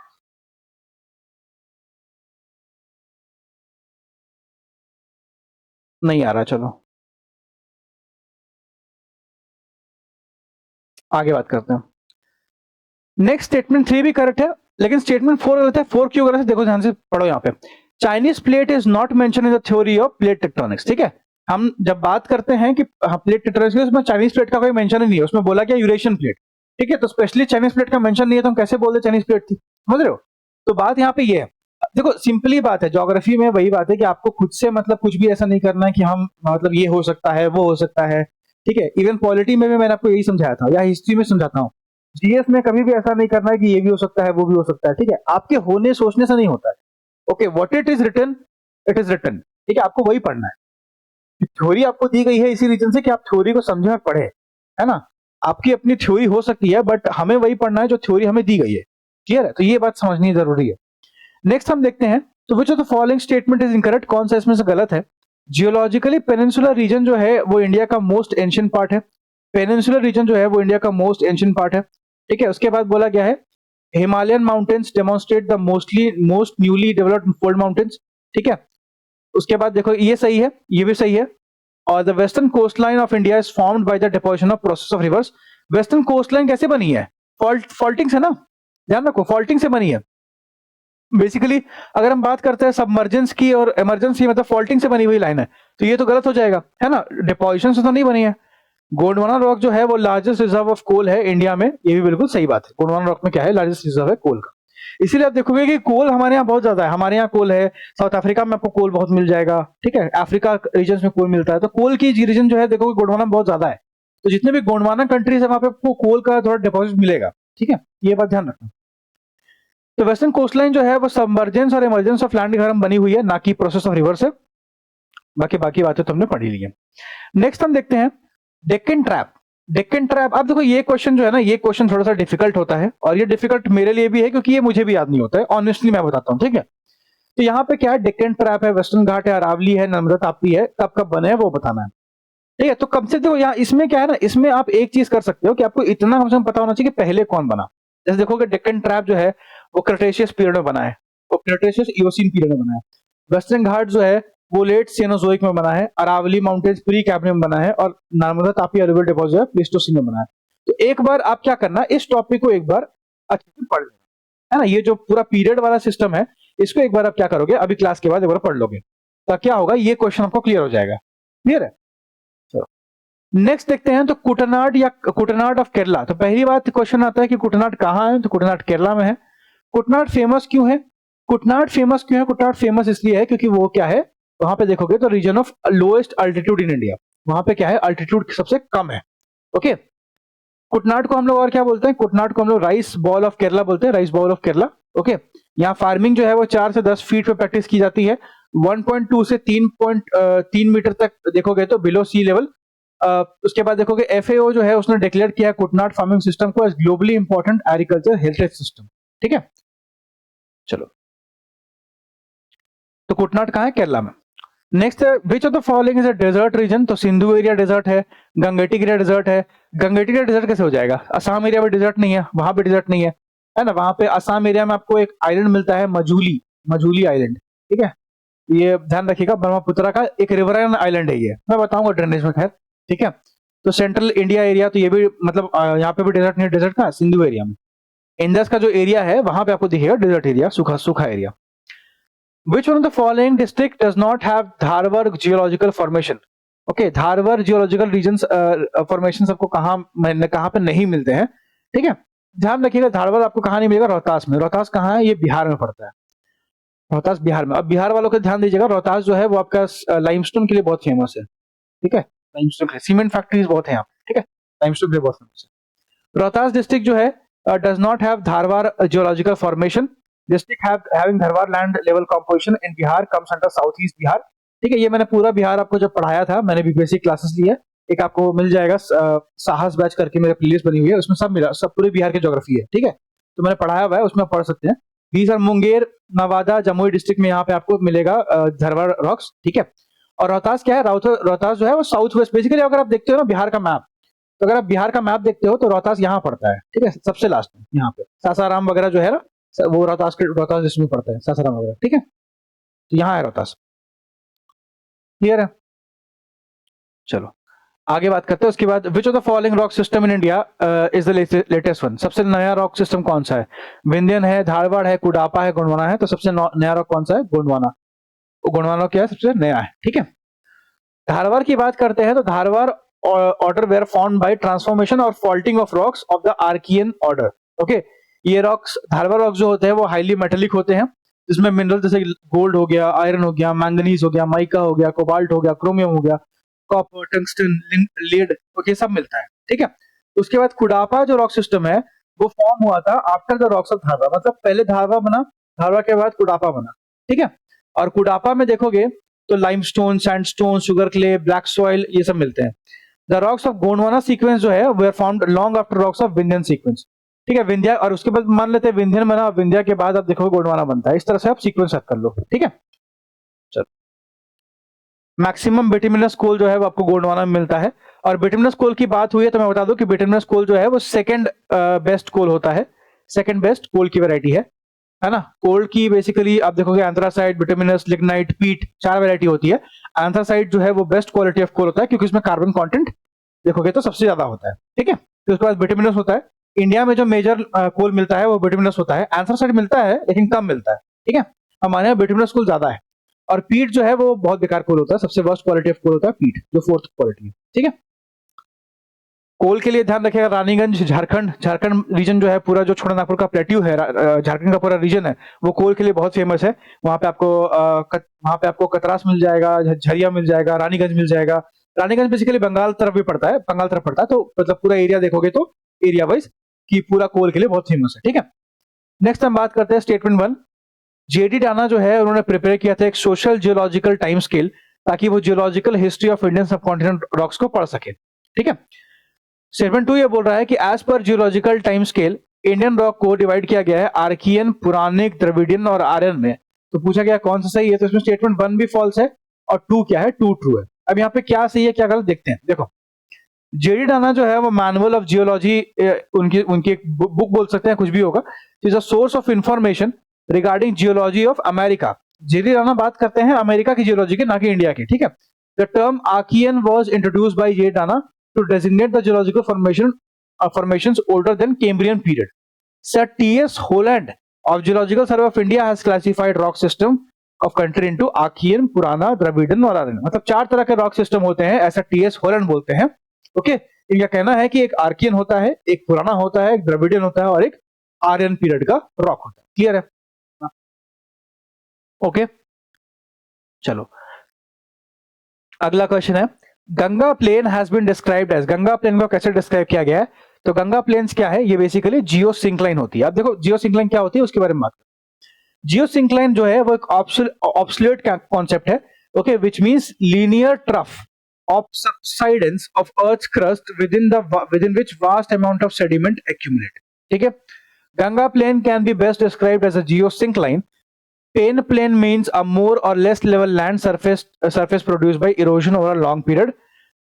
नहीं आ रहा, चलो आगे बात करते हैं। नेक्स्ट स्टेटमेंट 3 भी करेक्ट है, लेकिन स्टेटमेंट 4 गलत है। 4 क्यों गलत है, देखो ध्यान से पढ़ो यहाँ पे। Chinese plate is not mention in the theory of plate tectonics. ठीक है, हम जब बात करते हैं कि प्लेट टेक्टोनिक्स, उसमें चाइनीज प्लेट का कोई मेंशन ही नहीं है, उसमें बोला गया यूरेशियन प्लेट। ठीक है, तो स्पेशली चाइनीज प्लेट का मेंशन नहीं है तो हम कैसे बोलते चाइनीज प्लेट थी, समझ रहे हो? तो बात यहाँ पे ये है, देखो सिंपली बात है, ज्योग्राफी में वही बात है कि आपको खुद से मतलब कुछ भी ऐसा नहीं करना है कि हम मतलब ये हो सकता है वो हो सकता है। ठीक है, इवन पॉलिटी में भी मैंने आपको यही समझाया था या हिस्ट्री में समझाता हूँ, जीएस में कभी भी ऐसा नहीं करना है कि ये भी हो सकता है वो भी हो सकता है। ठीक है, आपके होने सोचने से नहीं होता है। Okay, what it is written, it is written. ठीक है, आपको वही पढ़ना है। थ्योरी आपको दी गई है इसी रीजन से कि आप थ्योरी को समझे और पढ़े, है ना। आपकी अपनी थ्योरी हो सकती है बट हमें वही पढ़ना है जो थ्योरी हमें दी गई है। क्लियर है? तो ये बात समझनी जरूरी है। नेक्स्ट हम देखते हैं, तो विच of the following statement is incorrect, कौन सा इसमें से गलत है। जियोलॉजिकली पेनिनसुलर रीजन जो है वो इंडिया का मोस्ट एंशिएंट पार्ट है। पेनिनसुलर रीजन जो है वो इंडिया का मोस्ट एंशिएंट पार्ट है, ठीक है। उसके बाद बोला गया है Himalayan mountains demonstrate the most newly developed fold mountains, ठीक है। उसके बाद देखो ये सही है, ये भी सही है। और the western coast line of India is formed by the deposition of process of rivers. Western coast line कैसे बनी है? फॉल्टिंग से ना, ध्यान रखो, फॉल्टिंग से बनी है बेसिकली। अगर हम बात करते हैं सबमर्जेंस की और इमरजेंस की, मतलब फॉल्टिंग से बनी हुई लाइन है, तो ये तो गलत हो जाएगा, है ना, डिपोजिशन से तो नहीं बनी है। गोंडवाना रॉक जो है वो लार्जेस्ट रिजर्व ऑफ कोल है इंडिया में, ये भी बिल्कुल सही बात है। गोंडवाना रॉक में क्या है? लार्जेस्ट रिजर्व है कोल का। इसीलिए आप देखोगे कि कोल हमारे यहाँ बहुत ज्यादा है। हमारे यहाँ कोल है, साउथ अफ्रीका में आपको कोल बहुत मिल जाएगा, ठीक है, अफ्रीका रीजन में कोल मिलता है। तो कोल की रीजन जो है देखोगे गोंडवाना में बहुत ज्यादा है। तो जितने भी गोंडवाना कंट्रीज है वहां पे आपको कोल का थोड़ा डिपॉजिट मिलेगा, ठीक है, ये बात ध्यान रखना। तो वेस्टर्न कोस्टलाइन जो है वो सबमर्जेंस और इमरजेंस ऑफ लैंड के कारण बनी हुई है, ना कि प्रोसेस ऑफ रिवर से। बाकी बातें तो हमने पढ़ी ली है। नेक्स्ट हम देखते हैं डेक्कन ट्रैप। डेक्कन ट्रैप, अब देखो ये क्वेश्चन जो है ना, ये क्वेश्चन थोड़ा सा डिफिकल्ट होता है, और ये डिफिकल्ट मेरे लिए भी है क्योंकि ये मुझे भी याद नहीं होता है, ऑनेस्टली मैं बताता हूँ, ठीक है। तो यहाँ पे क्या है, डेक्कन ट्रैप है, वेस्टर्न घाट है, अरावली है, नर्मदा ताप्ती है, कब कब बने हैं वो बताना है, ठीक है। तो कब से देखो यहाँ इसमें क्या है ना, इसमें आप एक चीज कर सकते हो कि आपको इतना कम से कम पता होना चाहिए कि पहले कौन बना। जैसे देखोगे डेक्कन ट्रैप जो है वो क्रेटेशियस पीरियड में बना है, वो क्रेटेशियस इओसिन पीरियड में बना है। वेस्टर्न घाट जो है वो लेट सिनोजोइक में बना है, अरावली माउंटेन्स प्री कैम्ब्रियन में बना है, और नर्मदा तापी अलुवियल डिपॉजिट जो है प्लेस्टोसिन में बना है। तो एक बार आप क्या करना, इस टॉपिक को एक बार अच्छे से पढ़ लेना, है ना। ये जो पूरा पीरियड वाला सिस्टम है, इसको एक बार आप क्या करोगे, अभी क्लास के बाद एक बार पढ़ लोगे, तो क्या होगा, ये क्वेश्चन आपको क्लियर हो जाएगा। क्लियर है? चलो नेक्स्ट देखते हैं। तो कुटनाड या कुटनाड ऑफ केरला, तो पहली बात क्वेश्चन आता है कि कुटनाड कहाँ है, तो कुटनाड केरला में है। कुटनाड फेमस क्यों है? कुटनाड फेमस क्यों है? कुटनाड फेमस इसलिए है क्योंकि वो क्या है, वहां पे देखोगे तो region of lowest altitude in India, वहां पे क्या है, अल्टीट्यूड सबसे कम है, ओके। कुटनाड को हम लोग और क्या बोलते हैं? कुटनाड को हम लोग राइस बॉल ऑफ केरला बोलते हैं, rice ball of Kerala, okay. यहाँ फार्मिंग जो है वो 4 से 10 फीट पे प्रैक्टिस की जाती है। 1.2 से 3.3 मीटर तक देखोगे तो बिलो सी लेवल। उसके बाद देखोगे एफएओ जो है उसने डिक्लेयर किया कुटनाड फार्मिंग सिस्टम को as globally important agriculture heritage system, ठीक है। चलो, तो कुटनाड कहाँ है? केरला में। नेक्स्ट है which of the following is a desert region, तो सिंधु एरिया डेजर्ट है, गंगेटिक एरिया डेजर्ट है। गंगेटिक एरिया डेजर्ट कैसे हो जाएगा? असम एरिया में डेजर्ट नहीं है, वहां पे डेजर्ट नहीं है ना। वहां पे असम एरिया में आपको एक आइलैंड मिलता है, मजूली आइलैंड, ठीक है। ये ध्यान रखिएगा, ब्रह्मपुत्र का एक रिवराइन आइलैंड है, ये मैं बताऊंगा ड्रेनेज में, खैर, ठीक है। तो सेंट्रल इंडिया एरिया, तो ये भी मतलब यहाँ पे भी डेजर्ट नहीं है, डेजर्ट का सिंधु एरिया में। इंडस का जो एरिया है वहां पे आपको दिखेगा डेजर्ट एरिया, सूखा area. Which one of the following district does not have Dharwar geological formation? Okay, Dharwar geological regions formation आपको कहाँ पे नहीं मिलते हैं, ठीक है। ध्यान रखिएगा, धारवाड़ आपको कहाँ नहीं मिलेगा? रोहतास में। रोहतास कहाँ है? ये बिहार में पड़ता है, रोहतास बिहार में। अब बिहार वालों को ध्यान दीजिएगा, रोहतास जो है वो आपका लाइमस्टोन के लिए बहुत फेमस है, ठीक है। लाइमस्टोन, सीमेंट फैक्ट्रीज बहुत है यहाँ, ठीक है, लाइमस्टोन के लिए बहुत फेमस है। रोहतास डिस्ट्रिक्ट जो है does not have Dharwad geological formation. District having Dharwad land level composition in Bihar comes under south east Bihar, ठीक है। ये मैंने पूरा बिहार आपको जब पढ़ाया था, मैंने भी बेसिक क्लासेस ली है, एक आपको मिल जाएगा साहस बैच करके मेरे प्लेलिस्ट बनी हुई है, उसमें सब मिला, सब पूरे बिहार की ज्योग्राफी है, ठीक है। तो मैंने पढ़ाया हुआ है, उसमें आप पढ़ सकते हैं। These are Munger, Nawada, Jamui district में यहाँ पे आपको मिलेगा धारवाड़ रॉक्स, ठीक है। और रोहतास क्या है? रोहतास जो है वो साउथ वेस्ट, बेसिकली अगर आप देखते हो ना बिहार का मैप, तो अगर आप बिहार का मैप देखते हो तो रोहतास यहाँ पड़ता है, ठीक है, सबसे लास्ट में यहाँ पे। सासाराम वगैरह जो है ना, वो रोहतास डिस्ट्रिक्ट में पड़ता है, सासाराम वगैरह, ठीक है। तो यहाँ है रोहतास, क्लियर है? चलो आगे बात करते हैं। उसके बाद विच of the following rock system in India is the latest one, सबसे नया रॉक सिस्टम कौन सा है? विंध्यन है, धारवाड़ है, कुडापा है, गोंडवाना है। तो सबसे नया रॉक कौन सा है? गोंडवाना। गोंडवाना क्या है? सबसे नया है, ठीक है। धारवाड़ की बात करते हैं तो Dharwar order were formed by transformation और faulting of rocks of the Archaean order, okay. ये रॉक्स, धारवाड़ रॉक्स जो होते हैं वो हाईली मेटेलिक होते हैं, जिसमें मिनरल जैसे गोल्ड हो गया, आयरन हो गया, मैंगनीज हो गया, माइका हो गया, कोबाल्ट हो गया, क्रोमियम हो गया, कॉपर, टंगस्टन, लीड, ओके, सब मिलता है, ठीक है। उसके बाद कुडापा जो रॉक सिस्टम है वो फॉर्म हुआ था after the rocks of Dharwad, मतलब पहले धारवाड़ बना, धारवाड़ के बाद कुडापा बना, ठीक है। और कुडापा में देखोगे तो limestone, sandstone, sugar clay, black soil, ये सब मिलते हैं। The rocks of Gondwana sequence जो है वे are formed long after rocks of Vindhyan sequence, ठीक है। विंध्या, और उसके बाद मान लेते हैं विंध्यन बना, विंध्या के बाद आप देखोगे गोंडवाना बनता है। इस तरह से आप सीक्वेंस सेट कर लो, ठीक है। चलो मैक्सिमम बिटुमिनस कोल जो है वो आपको गोंडवाना में मिलता है। और बिटुमिनस कोल की बात हुई है तो मैं बता दूं कि बिटुमिनस कोल जो है वो सेकंड बेस्ट कोल होता है, सेकंड बेस्ट कोल की वैरायटी है ना। कोल की बेसिकली आप देखोगे एंथ्रासाइट, बिटुमिनस, लिग्नाइट, पीट, 4 वैरायटी होती है। एंथ्रासाइट जो है वो बेस्ट क्वालिटी ऑफ कोल होता है क्योंकि उसमें कार्बन कंटेंट देखोगे तो सबसे ज्यादा होता है, ठीक है। फिर उसके बाद बिटुमिनस होता है। इंडिया में जो मेजर कोल मिलता है वो बिटुमिनस होता है। एंथ्रासाइट मिलता है लेकिन कम मिलता है, ठीक है। हमारे यहाँ बिटुमिनस कोल ज्यादा है। और पीट जो है वो बहुत बेकार कोल होता है, सबसे वर्स्ट क्वालिटी ऑफ कोल होता है पीट, जो 4th क्वालिटी है, ठीक है। कोल के लिए ध्यान रखिएगा रानीगंज, झारखंड, झारखंड रीजन जो है पूरा, जो छोटानागपुर का प्लेट्यू है, झारखंड का पूरा रीजन है, वो कोल के लिए बहुत फेमस है। वहां पे आपको कतरास मिल जाएगा, झरिया मिल जाएगा, रानीगंज मिल जाएगा। रानीगंज बेसिकली बंगाल तरफ भी पड़ता है, बंगाल तरफ पड़ता है, तो मतलब पूरा एरिया देखोगे तो एरिया वाइज कि पूरा कोल के लिए बहुत फेमस है, ठीक है। नेक्स्ट हम बात करते हैं स्टेटमेंट 1। जेडी डाना जो है उन्होंने प्रिपेयर किया था एक सोशल जियोलॉजिकल टाइम स्केल, ताकि वो geological history of Indian subcontinent rocks को पढ़ सके, ठीक है। स्टेटमेंट 2 ये बोल रहा है कि एज पर geological time scale Indian rock को डिवाइड किया गया है आर्कियन, पुरानिक, द्रविडियन और आर्यन में। तो पूछा गया कौन सा सही है, तो इसमें स्टेटमेंट 1 भी फॉल्स है और 2 क्या है, 2 ट्रू है। अब यहाँ पे क्या सही है क्या गलत देखते हैं। देखो जेडी डाना जो है वो मैनुअल ऑफ जियोलॉजी, उनकी उनकी एक बुक बोल सकते हैं, कुछ भी होगा, is a source of information regarding geology of America. JD Dana बात करते हैं अमेरिका की जियोलॉजी के, ना कि इंडिया की, ठीक है। The term Archean was introduced by J D Dana to designate the geological formations older than Cambrian period. Sir T.S. Holland of Geological Survey of India has classified rock system of country into Archean, पुराना, Dravidian और आर्यन। मतलब 4 तरह के rock system होते हैं, ऐसा TS Holland बोलते हैं, ओके। इनका कहना है कि एक आर्कियन होता है, एक पुराना होता है, एक द्रविडियन होता है और एक आर्यन पीरियड का रॉक होता है। क्लियर है, ओके। चलो अगला क्वेश्चन है, Ganga plain has been described as, Ganga plain को कैसे डिस्क्राइब किया गया है। तो गंगा प्लेन्स क्या है, ये बेसिकली जियो सिंक्लाइन होती है। अब देखो जियो सिंक्लाइन क्या होती है उसके बारे में बात करें। जियो सिंक्लाइन जो है वो एक ऑब्सोल्यूट कॉन्सेप्ट है, okay, which means linear trough of subsidence of earth crust within which vast amount of sediment accumulate, ठीक है। Ganga plain can be best described as a geosyncline. Plain plain means a more or less level land surface produced by erosion over a long period.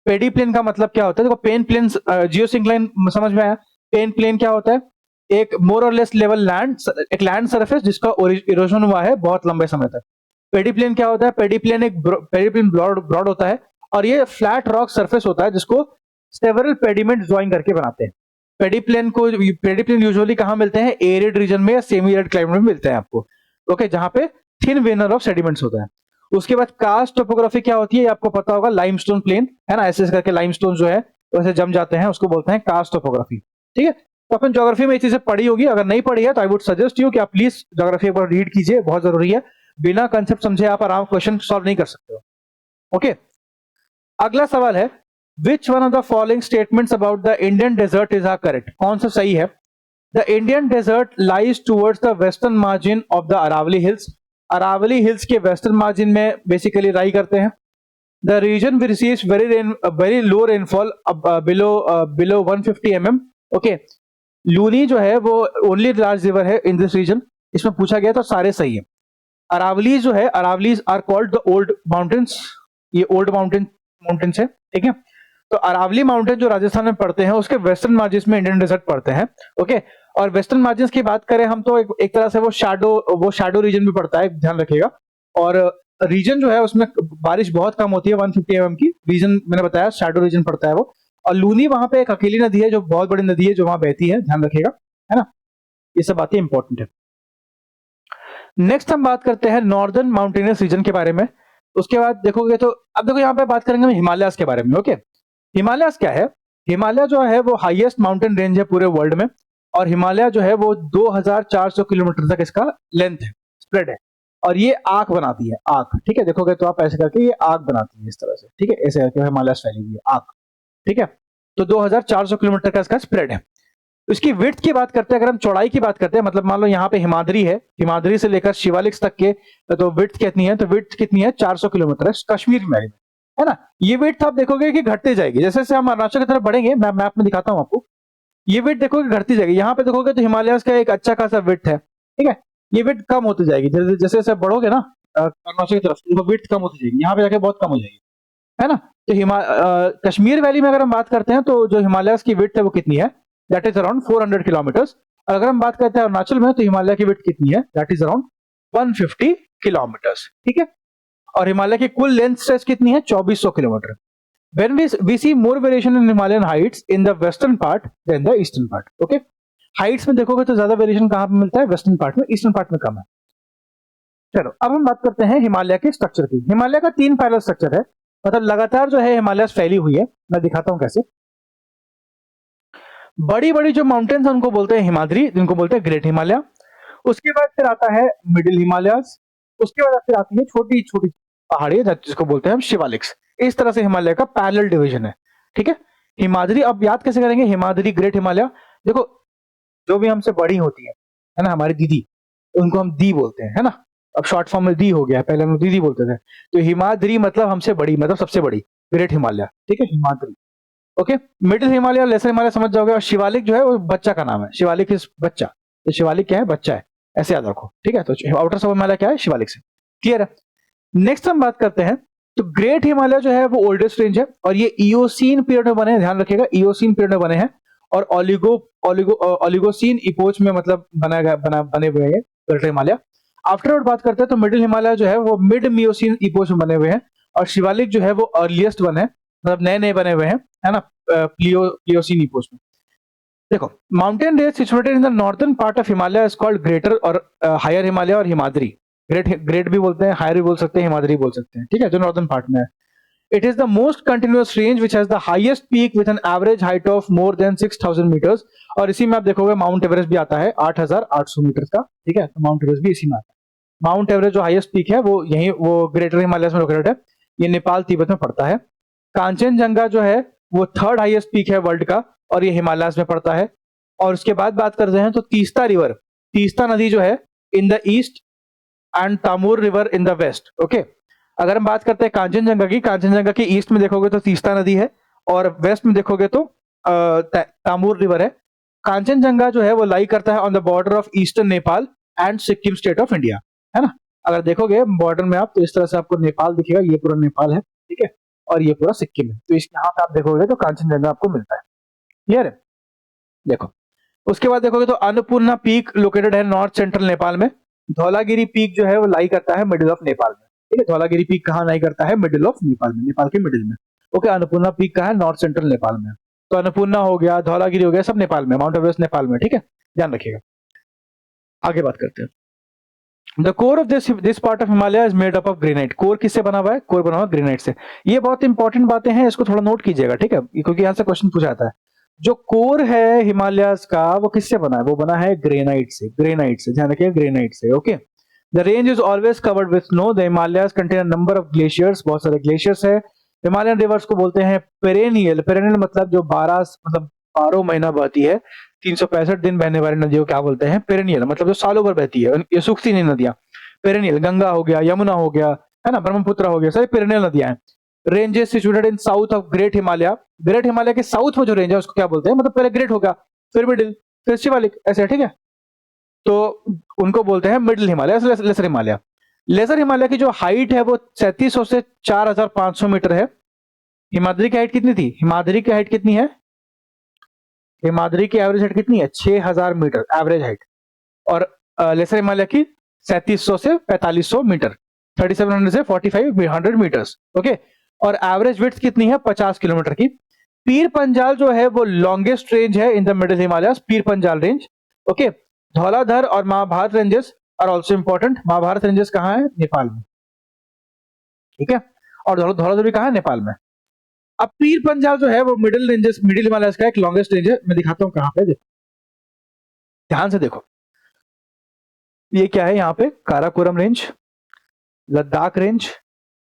Paddy plain का मतलब क्या होता है, देखो pen plane, जियो syncline समझ में आया। Pen plane क्या होता है, एक मोर और लेस लेवल लैंड, एक लैंड सरफेस जिसका इरोजन हुआ है बहुत लंबे समय तक। पेडी प्लेन क्या होता है, पेडी प्लेन ब्रॉड होता है और ये फ्लैट रॉक सरफेस होता है जिसको सेवरल पेडिमेंट ज्वाइन करके बनाते हैं। पेडी प्लेन यूजुअली कहाँ मिलते हैं, एरिड रीजन में या सेमी एरिड क्लाइमेट में मिलते हैं आपको, ओके, जहां पे थिन वेनर ऑफ सेडिमेंट्स होता है। उसके बाद कास्ट टोपोग्राफी क्या होती है, आपको पता होगा, लाइमस्टोन प्लेन है ना, ऐसे करके लाइमस्टोन जो है वैसे जम जाते हैं, उसको बोलते हैं कास्ट टोपोग्राफी, ठीक है। तो अपन ज्योग्राफी में ये चीजें पढ़ी होगी, अगर नहीं पढ़ी है तो आई वुड सजेस्ट यू कि आप प्लीज ज्योग्राफी पर रीड कीजिए, बहुत जरूरी है। बिना कंसेप्ट समझे आप आराम क्वेश्चन सॉल्व नहीं कर सकते हो, ओके। अगला सवाल है, which one of the following statements about the Indian desert is are correct, कौन सा सही है। The Indian desert lies towards the western margin of the Aravalli hills. Aravalli hills के वेस्टर्न मार्जिन में बेसिकली राई करते हैं। The region receives very low rainfall below 150 mm, okay. Luni जो है वो ओनली लार्ज रिवर है इन दिस रीजन, इसमें पूछा गया तो सारे सही है। अरावलीज जो है, Aravallis are called the old mountains, ये ओल्ड माउंटेन्स है, ठीक है। तो अरावली माउंटेन जो राजस्थान में पड़ते हैं उसके वेस्टर्न मार्जिन में इंडियन डेजर्ट पड़ते हैं, ओके। और वेस्टर्न मार्जिन की बात करें हम तो एक तरह से वो शैडो रीजन भी पड़ता है, ध्यान रखिएगा। और रीजन जो है उसमें बारिश बहुत कम होती है, 150 mm की रीजन मैंने बताया, शैडो रीजन पड़ता है वो। और लूनी वहां पे एक अकेली नदी है जो बहुत बड़ी नदी है जो वहां बहती है, ध्यान रखिएगा, है ना, ये सब बातें इंपॉर्टेंट है। नेक्स्ट हम बात करते हैं नॉर्दर्न माउंटेनियस रीजन के बारे में। उसके बाद देखोगे तो अब देखो यहाँ पे बात करेंगे हम हिमालयास के बारे में, ओके। हिमालयास क्या है, हिमालय जो है वो हाईएस्ट माउंटेन रेंज है पूरे वर्ल्ड में, और हिमालय जो है वो 2400 किलोमीटर तक इसका लेंथ है, स्प्रेड है, और ये आग बनाती है, आग, ठीक है। देखोगे तो आप ऐसे करके ये आग बनाती है इस तरह से, ठीक है, ऐसे करके हिमालय फैली हुई है आग, ठीक है। तो 2400 किलोमीटर का इसका स्प्रेड है। इसकी विड्थ की बात करते हैं, अगर हम चौड़ाई की बात करते हैं, मतलब मान लो यहाँ पे हिमाद्री है, हिमाद्री से लेकर शिवालिक तक के, तो विड्थ कितनी है, तो विड्थ कितनी है, 400 किलोमीटर है कश्मीर में, है ना। ये विड्थ आप देखोगे कि घटते जाएगी, जैसे जैसे हम अरुणाचल की तरफ बढ़ेंगे, मैं मैप में दिखाता हूँ आपको, ये विड्थ देखोगे घटती जाएगी। यहाँ पे देखोगे तो हिमालय का एक अच्छा खासा विड्थ है, ठीक है। ये विड्थ कम होती जाएगी जैसे जैसे बढ़ोगे ना अरुणाचल की तरफ, विड्थ कम होती जाएगी, यहाँ पे जाके बहुत कम हो जाएगी, है ना। तो कश्मीर वैली में अगर हम बात करते हैं तो जो हिमालय की विड्थ है वो कितनी है, दैट इज अराउंड 400 किलोमीटर्स। और अगर हम बात करते हैं अरुणाचल में तो हिमालय की विड्थ कितनी है, दैट इज अराउंड 150 किलोमीटर्स, ठीक है। और हिमालय की कुल लेंथ स्ट्रेच कितनी है, 2400 kilometre. When we see more variation in Himalayan heights in the western part than the eastern part. Okay, Heights में देखोगे तो ज्यादा वेरिएशन कहां पे मिलता है, वेस्टर्न पार्ट में, ईस्टर्न पार्ट में कम है। चलो अब हम बात करते हैं हिमालय के स्ट्रक्चर की। हिमालय का 3 पैरेलल स्ट्रक्चर है, मतलब लगातार जो है हिमालय फैली हुई है। मैं दिखाता हूं कैसे। बड़ी बड़ी जो माउंटेन्स उनको बोलते हैं हिमाद्री, जिनको बोलते हैं ग्रेट हिमालय। उसके बाद फिर आता है मिडिल हिमालयस। उसके बाद फिर आती है छोटी छोटी पहाड़ी जिसको बोलते हैं हम शिवालिक्स। इस तरह से हिमालय का पैरेलल डिवीजन है, ठीक है। हिमाद्री अब याद कैसे करेंगे, हिमाद्री ग्रेट हिमालय। देखो जो भी हमसे बड़ी होती है ना, हमारी दीदी, उनको हम दी बोलते हैं, है ना। अब शॉर्ट फॉर्म में दी हो गया है, पहले हम दीदी बोलते थे। तो हिमाद्री मतलब हमसे बड़ी, मतलब सबसे बड़ी, ग्रेट हिमालय, ठीक है, हिमाद्री। ओके, मिडिल हिमालय और लेसर हिमालय समझ जाओगे। और शिवालिक जो है वो बच्चा का नाम है, शिवालिक इस बच्चा। तो शिवालिक क्या है, बच्चा है, ऐसे याद रखो, ठीक है। तो आउटर सब हिमालय क्या है, शिवालिक से, क्लियर है। नेक्स्ट हम बात करते हैं, तो ग्रेट हिमालय जो है वो ओल्डेस्ट रेंज है और ये इओसीन पीरियड में बने हैं, ध्यान रखिएगा, इओसीन पीरियड में बने हैं। और ओलिगोसीन इपोच में मतलब बने हुए हैं ग्रेट हिमालय। आफ्टरवर्ड बात करते हैं तो मिडिल हिमालय जो है वो मिड मियोसीन इपोच में बने हुए हैं। और शिवालिक जो है वो अर्लीस्ट बने, मतलब नए नए बने हुए हैं, है ना, प्लियोसीन इपोच में। देखो, mountain range situated in the northern part of Himalaya is called greater और हायर हिमालय और हिमाद्री। ग्रेट भी बोलते हैं, हायर भी बोल सकते हैं, हिमाद्री बोल सकते हैं, ठीक है, जो नॉर्दर्न पार्ट में है। It is the most continuous range which has the highest peak with an average height of more than 6000 metres. और इसी में आप देखोगे माउंट एवरेस्ट भी आता है 8800 मीटर का, ठीक है। तो माउंट एवरेस्ट भी इसी में आता है। माउंट एवरेस्ट जो हाईएस्ट पीक है वो यही, वो ग्रेटर हिमालय में लोकेटेड है। ये नेपाल तिब्बत में पड़ता है। कांचनजंगा जो है वो थर्ड हाईएस्ट पीक है वर्ल्ड का और ये हिमालय में पड़ता है। और उसके बाद बात करते हैं तो तीस्ता रिवर, तीस्ता नदी जो है in the east and Tamur river in the west. Okay, अगर हम बात करते हैं कांचनजंगा की ईस्ट में देखोगे तो तीस्ता नदी है और वेस्ट में देखोगे तो तामूर रिवर है। कांचनजंगा जो है वो लाई करता है on the border of eastern Nepal and Sikkim state of India, है ना। अगर देखोगे बॉर्डर में आप तो इस तरह से आपको नेपाल दिखेगा, ये पूरा नेपाल है, ठीक है, और ये पूरा सिक्किम है। तो इस यहाँ पे आप देखोगे तो कांचनजंगा आपको मिलता है, क्लियर है। देखो, उसके बाद देखोगे तो अन्नपूर्णा पीक लोकेटेड है नॉर्थ सेंट्रल नेपाल में। धौलागिरी पीक जो है वो लाई करता है मिडिल ऑफ नेपाल में, ठीक है। धौलागिरी पीक कहाँ लाई करता है, मिडिल ऑफ नेपाल में, नेपाल के मिडिल में। ओके, अन्नपूर्णा पीक कहाँ है, नॉर्थ सेंट्रल नेपाल में। तो अन्नपूर्णा हो गया, धौलागिरी हो गया, सब नेपाल में, माउंट एवरेस्ट नेपाल में, ठीक है, ध्यान रखिएगा। आगे बात करते हैं। The core of this part of Himalaya is made up of granite. Core किससे बना हुआ है, कोर बना हुआ है ग्रेनाइट से। ये बहुत इंपॉर्टेंट बातें हैं, इसको थोड़ा नोट कीजिएगा, ठीक है, क्योंकि यहाँ से क्वेश्चन पूछा जाता है। जो कोर है हिमालयस का वो किससे बना है, वो बना है ग्रेनाइट से, ग्रेनाइट से, ध्यान रखिए, ग्रेनाइट से। Okay, the range is always covered with snow. The Himalayas contain a number of glaciers, बहुत सारे ग्लेशियर्स है। हिमालयन रिवर्स को बोलते हैं पेरेनियल, पेरेनियल मतलब जो 12 महीना बहती है, 365 दिन बहने वाली नदियों को क्या बोलते हैं, पेरेनियल, मतलब जो सालों भर बहती है, ये सूखती नहीं नदियां। पेरेनियल, गंगा हो गया, यमुना हो गया, है ना, ब्रह्मपुत्र हो गया, सारी पेरेनियल नदियां हैं। Ranges situated in south of great Himalaya. Great Himalaya के साउथ में जो रेंज है उसको क्या बोलते हैं, मतलब पहले ग्रेट होगा, फिर मिडिल, फिर शिवालिक, ऐसे, ठीक है। तो उनको बोलते हैं middle Himalaya, lesser Himalaya. Lesser Himalaya की जो हाइट है वो 3700 से 4500 मीटर है। हिमाद्री की हाइट कितनी थी, हिमाद्री की हाइट कितनी है, हिमाद्री की एवरेज हाइट कितनी है, 6000 मीटर एवरेज हाइट। और लेसर हिमालय की 3700 से 4500 मीटर, 3700 से 4500 मीटर्स। ओके, और एवरेज विड्थ कितनी है, 50 किलोमीटर की। पीर पंजाल जो है वो लॉन्गेस्ट रेंज है in the middle Himalaya, Pir Panjal range. Okay, Dhauladhar और Mahabharat ranges are also important. Mahabharat ranges कहाँ है, नेपाल में, ठीक है, और धौलाधर भी कहाँ है, नेपाल में। अब पीर पंजाल जो है वो मिडिल रेंजेस, मिडिल हिमालय का एक लॉन्गेस्ट रेंज है। मैं दिखाता हूं कहां पे, देखो ध्यान से देखो, ये क्या है, यहाँ पे Karakoram range, Ladakh range,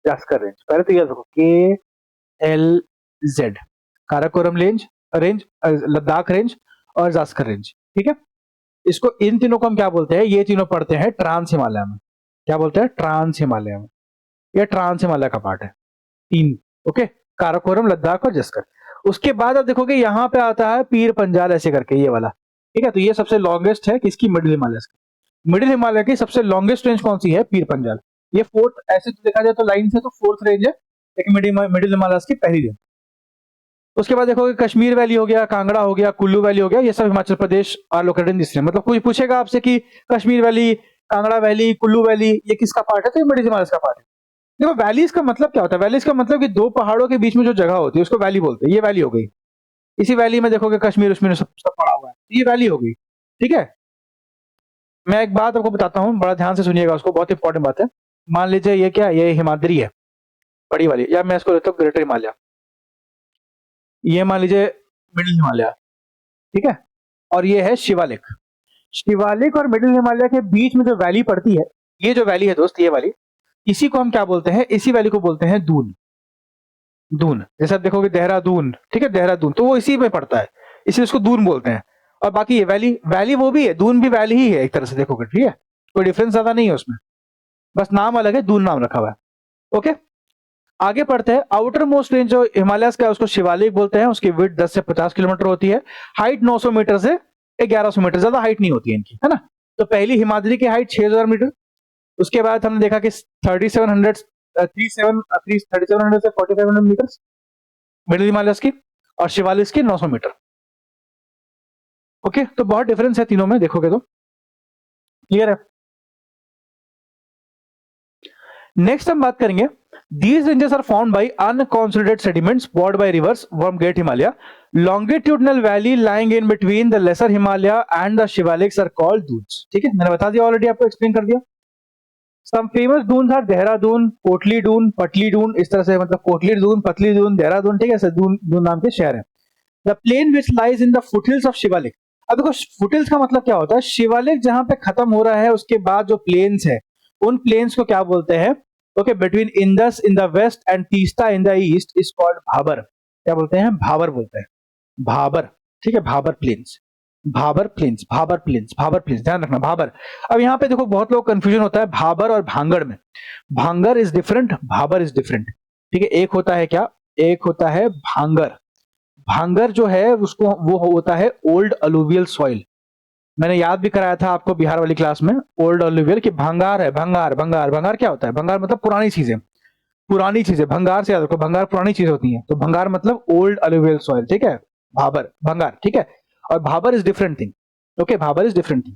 Zanskar range. पहले तो ये देखो KLZ, Karakoram range, Ladakh range और जास्कर रेंज, ठीक है। इसको, इन तीनों को हम क्या बोलते हैं, ये तीनों पढ़ते हैं ट्रांस हिमालय में। क्या बोलते हैं, ट्रांस हिमालय में। ये ट्रांस हिमालय का पार्ट है, तीन। ओके, काराकोरम, लद्दाख और जस्कर। उसके बाद आप देखोगे यहाँ पे आता है पीर पंजाल, ऐसे करके ये वाला, ठीक है। तो ये सबसे लॉन्गेस्ट है किसकी, मिडिल हिमालय की। मिडिल हिमालय की सबसे लॉन्गेस्ट रेंज कौन सी है, पीर पंजाल। ये फोर्थ, ऐसे तो देखा जाए तो लाइन से तो फोर्थ रेंज है, लेकिन मिडिल हिमालयस की पहली रेंज। उसके बाद देखोगे कश्मीर वैली हो गया, कांगड़ा हो गया, कुल्लू वैली हो गया, ये सब Himachal Pradesh are located in this range. मतलब कोई पूछेगा आपसे कि Kashmir valley, Kangra valley, Kullu valley ये किसका पार्ट है, तो ये मिडिल हिमालयस का पार्ट है। देखो वैलीज का मतलब क्या होता है, वैलीज का मतलब कि दो पहाड़ों के बीच में जो जगह होती है उसको वैली बोलते हैं। ये वैली हो गई, इसी वैली में देखोगे कश्मीर उसमें सब पड़ा हुआ है, ये वैली हो गई। ठीक है, मैं एक बात आपको बताता हूँ, बड़ा ध्यान से सुनिएगा उसको, बहुत इंपॉर्टेंट बात है। मान लीजिए ये क्या है, ये हिमाद्री है बड़ी वाली, या मैं इसको लेता हूँ ग्रेटर हिमालय, ये मान लीजिए मिडिल हिमालय, ठीक है, और ये है शिवालिक। शिवालिक और मिडिल हिमालय के बीच में जो वैली पड़ती है, ये जो वैली है दोस्त, ये वाली, इसी को हम क्या बोलते हैं, इसी वैली को बोलते हैं दून। दून, जैसे आप देखोगे देहरादून, ठीक है, देहरादून तो वो इसी में पड़ता है, इसलिए उसको दून बोलते हैं। और बाकी ये वैली, वैली वो भी है, दून भी वैली ही है एक तरह से देखोगे, ठीक है, कोई डिफरेंस ज्यादा नहीं है उसमें, बस नाम अलग है, दून नाम रखा हुआ है। ओके, आगे पढ़ते हैं। आउटर मोस्ट रेंज जो हिमालयस का है उसको शिवालिक बोलते हैं, उसकी विड्थ 10 से 50 किलोमीटर होती है, हाइट 900 मीटर से 1100 मीटर, ज्यादा हाइट नहीं होती है इनकी, है ना। तो पहली हिमाद्री की हाइट 6000 मीटर, उसके बाद हमने देखा कि 3700 से 4500 मीटर मिडिल हिमालयस की, और शिवालिक की 900 मीटर। ओके, तो बहुत डिफरेंस है तीनों में देखोगे तो, क्लियर है। नेक्स्ट हम बात करेंगे, these ranges are formed by unconsolidated sediments poured by rivers from Great Himalaya. Longitudinal valley lying in between the Lesser Himalaya and the Shivaliks are called dunes. ठीक है, मैंने बता दिया ऑलरेडी, आपको एक्सप्लेन कर दिया। Some famous dunes are Dehradun, पोटली दून, पटली दून, इस तरह से, मतलब कोटली दून, पतली दून, देहरादून, ठीक है, ऐसे दून दून नाम के शहर है। The plain which lies in the foothills of Shivalik. अब देखो फुटहिल्स का मतलब क्या होता है, शिवालिक जहां पे खत्म हो रहा है उसके बाद जो प्लेन्स है, उन प्लेन्स को क्या बोलते हैं, okay, between Indus in the west and Teesta in the east is called Bhabar. क्या बोलते हैं, भाबर बोलते हैं, भाबर, ठीक है, Bhabar plains, Bhabar plains, Bhabar plains, Bhabar plains, ध्यान रखना भाबर। अब यहाँ पे देखो बहुत लोग कंफ्यूजन होता है भाबर और भांगड़ में, भांगर is different, Bhabar is different, ठीक है। एक होता है क्या, एक होता है भांगर, भांगर जो है उसको वो होता है ओल्ड अलुवियल सॉइल, मैंने याद भी कराया था आपको बिहार वाली क्लास में, ओल्ड अलुवियल की भंगार है, भंगार, भंगार, भंगार क्या होता है, भंगार मतलब पुरानी चीजें, पुरानी चीजें, भंगार से याद रखो, भंगार पुरानी चीज होती है, तो भंगार मतलब ओल्ड अलुवियल सॉइल, ठीक है, भाबर, भंगार, ठीक है। और Bhabar is different thing, okay, Bhabar is different thing.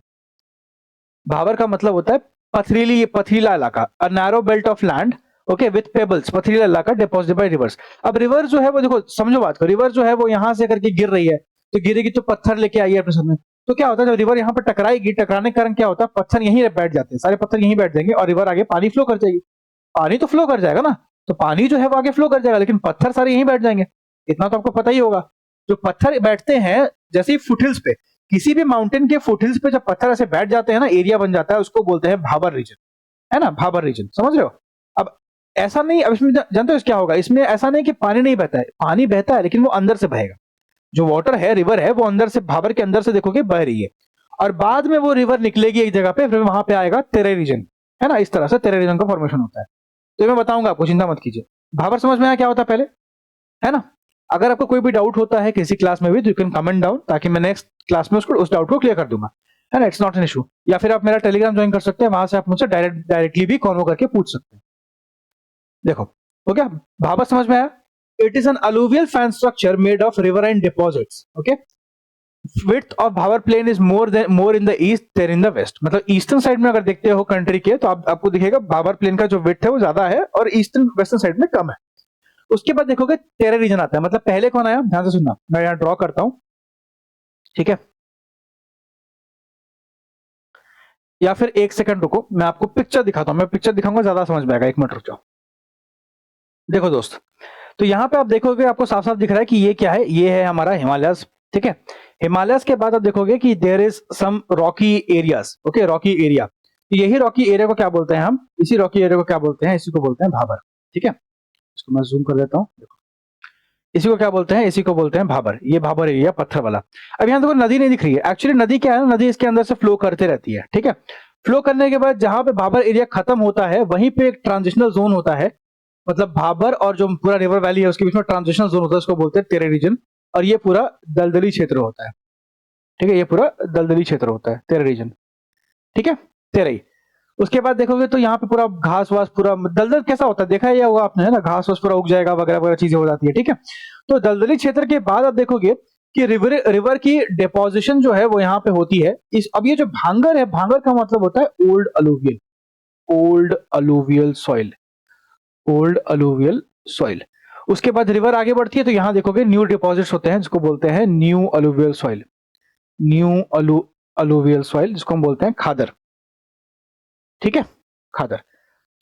Bhabar का मतलब होता है पथरीली, पथरीला इलाका, a narrow belt of land, okay, with pebbles, पथरीला इलाका डिपॉजिटेड बाय रिवर्स। अब रिवर जो है वो देखो, समझो बात को, रिवर जो है वो यहां से करके गिर रही है, तो गिरेगी तो पत्थर लेके आई है अपने सामने, तो क्या होता है जब रिवर यहाँ पर टकराएगी, टकराने के कारण क्या होता है, पत्थर यहीं बैठ जाते हैं, सारे पत्थर यहीं बैठ जाएंगे और रिवर आगे पानी फ्लो कर जाएगी, पानी तो फ्लो कर जाएगा ना, तो पानी जो है वो आगे फ्लो कर जाएगा, लेकिन पत्थर सारे यहीं बैठ जाएंगे, इतना तो आपको पता ही होगा। जो पत्थर बैठते हैं जैसे ही फुटहिल्स पे, किसी भी माउंटेन के फुटहिल्स पे जब पत्थर ऐसे बैठ जाते हैं ना, एरिया बन जाता है, उसको बोलते हैं भाबर रीजन, है ना, भाबर रीजन, समझ रहे हो। अब ऐसा नहीं, अब इसमें जानते हो क्या होगा, इसमें ऐसा नहीं कि पानी नहीं बहता है, पानी बहता है, लेकिन वो अंदर से बहेगा, जो वाटर है, रिवर है, वो अंदर से, भाबर के अंदर से देखोगे बह रही है, और बाद में वो रिवर निकलेगी एक जगह पे, फिर वहां पे आएगा तेरे रीजन, है ना, इस तरह से तेरे रीजन का फॉर्मेशन होता है। तो मैं बताऊंगा आपको, चिंता मत कीजिए। भाबर समझ में आया क्या होता है पहले, है ना। अगर आपको कोई भी डाउट होता है किसी क्लास में भी, तो यू कैन कमेंट डाउन, ताकि मैं नेक्स्ट क्लास में उसको, उस डाउट को क्लियर कर दूंगा, है ना, इट्स नॉट एन इशू। या फिर आप मेरा टेलीग्राम ज्वाइन कर सकते हैं, वहां से आप मुझसे डायरेक्टली भी कॉन्वो करके पूछ सकते हैं। देखो, हो गया, भाबर समझ में आया। It is an alluvial fan structure made of riverine deposits, okay. width of Bhabar plain is more in the east than in the west, मतलब ईस्टर्न साइड में अगर देखते हो कंट्री के, तो आपको दिखेगा भाबर प्लेन का जो विड्थ है वो ज्यादा है और ईस्टर्न वेस्टर्न साइड में कम है। उसके बाद देखोगे तेरे रीजन आता है, मतलब पहले कौन आया, ध्यान से सुनना, मैं यहाँ ड्रॉ करता हूं, ठीक है, या फिर एक सेकंड रुको, मैं आपको पिक्चर दिखाता हूं, मैं पिक्चर दिखाऊंगा, ज्यादा समझ में आएगा, एक मिनट रुक जाओ। देखो दोस्त, तो यहाँ पे आप देखोगे, आपको साफ साफ दिख रहा है कि ये क्या है, ये है हमारा हिमालयस, ठीक है। हिमालयस के बाद आप देखोगे कि there is some rocky areas, okay, rocky area, यही रॉकी एरिया को क्या बोलते हैं हम, इसी रॉकी एरिया को क्या बोलते हैं, इसी को बोलते हैं भाबर, ठीक है। इसको मैं जूम कर देता हूँ, देखो, इसी को क्या बोलते हैं, इसी को बोलते हैं भाबर, ये भाबर एरिया पत्थर वाला। अब यहाँ देखो नदी नहीं दिख रही है, एक्चुअली नदी क्या है, नदी इसके अंदर से फ्लो करते रहती है, ठीक है। फ्लो करने के बाद जहां पे भाबर एरिया खत्म होता है, वहीं पे एक ट्रांजिशनल जोन होता है, मतलब भाबर और जो पूरा रिवर वैली है उसके बीच में ट्रांजिशनल जोन होता है, उसको बोलते हैं तेरे रीजन, और ये पूरा दलदली क्षेत्र होता है, ठीक है, ये पूरा दलदली क्षेत्र होता है, तेरे रीजन, ठीक है, तेरे ही। उसके बाद देखोगे तो यहाँ पे पूरा घास वास पूरा दलदल कैसा होता है देखा ही होगा आपने, है ना, घास वास पूरा उग जाएगा वगैरह वगैरह चीजें हो जाती है, ठीक है। तो दलदली क्षेत्र के बाद आप देखोगे कि रिवर रिवर की डिपोजिशन जो है वो यहाँ पे होती है। इस अब ये जो भांगर है, भांगर का मतलब होता है old alluvial, old alluvial soil, old alluvial soil. उसके बाद रिवर आगे बढ़ती है तो यहाँ देखोगे न्यू डिपॉजिट्स होते हैं जिसको बोलते हैं new alluvial soil, new alluvial soil जिसको हम बोलते हैं खादर, ठीक है, खादर।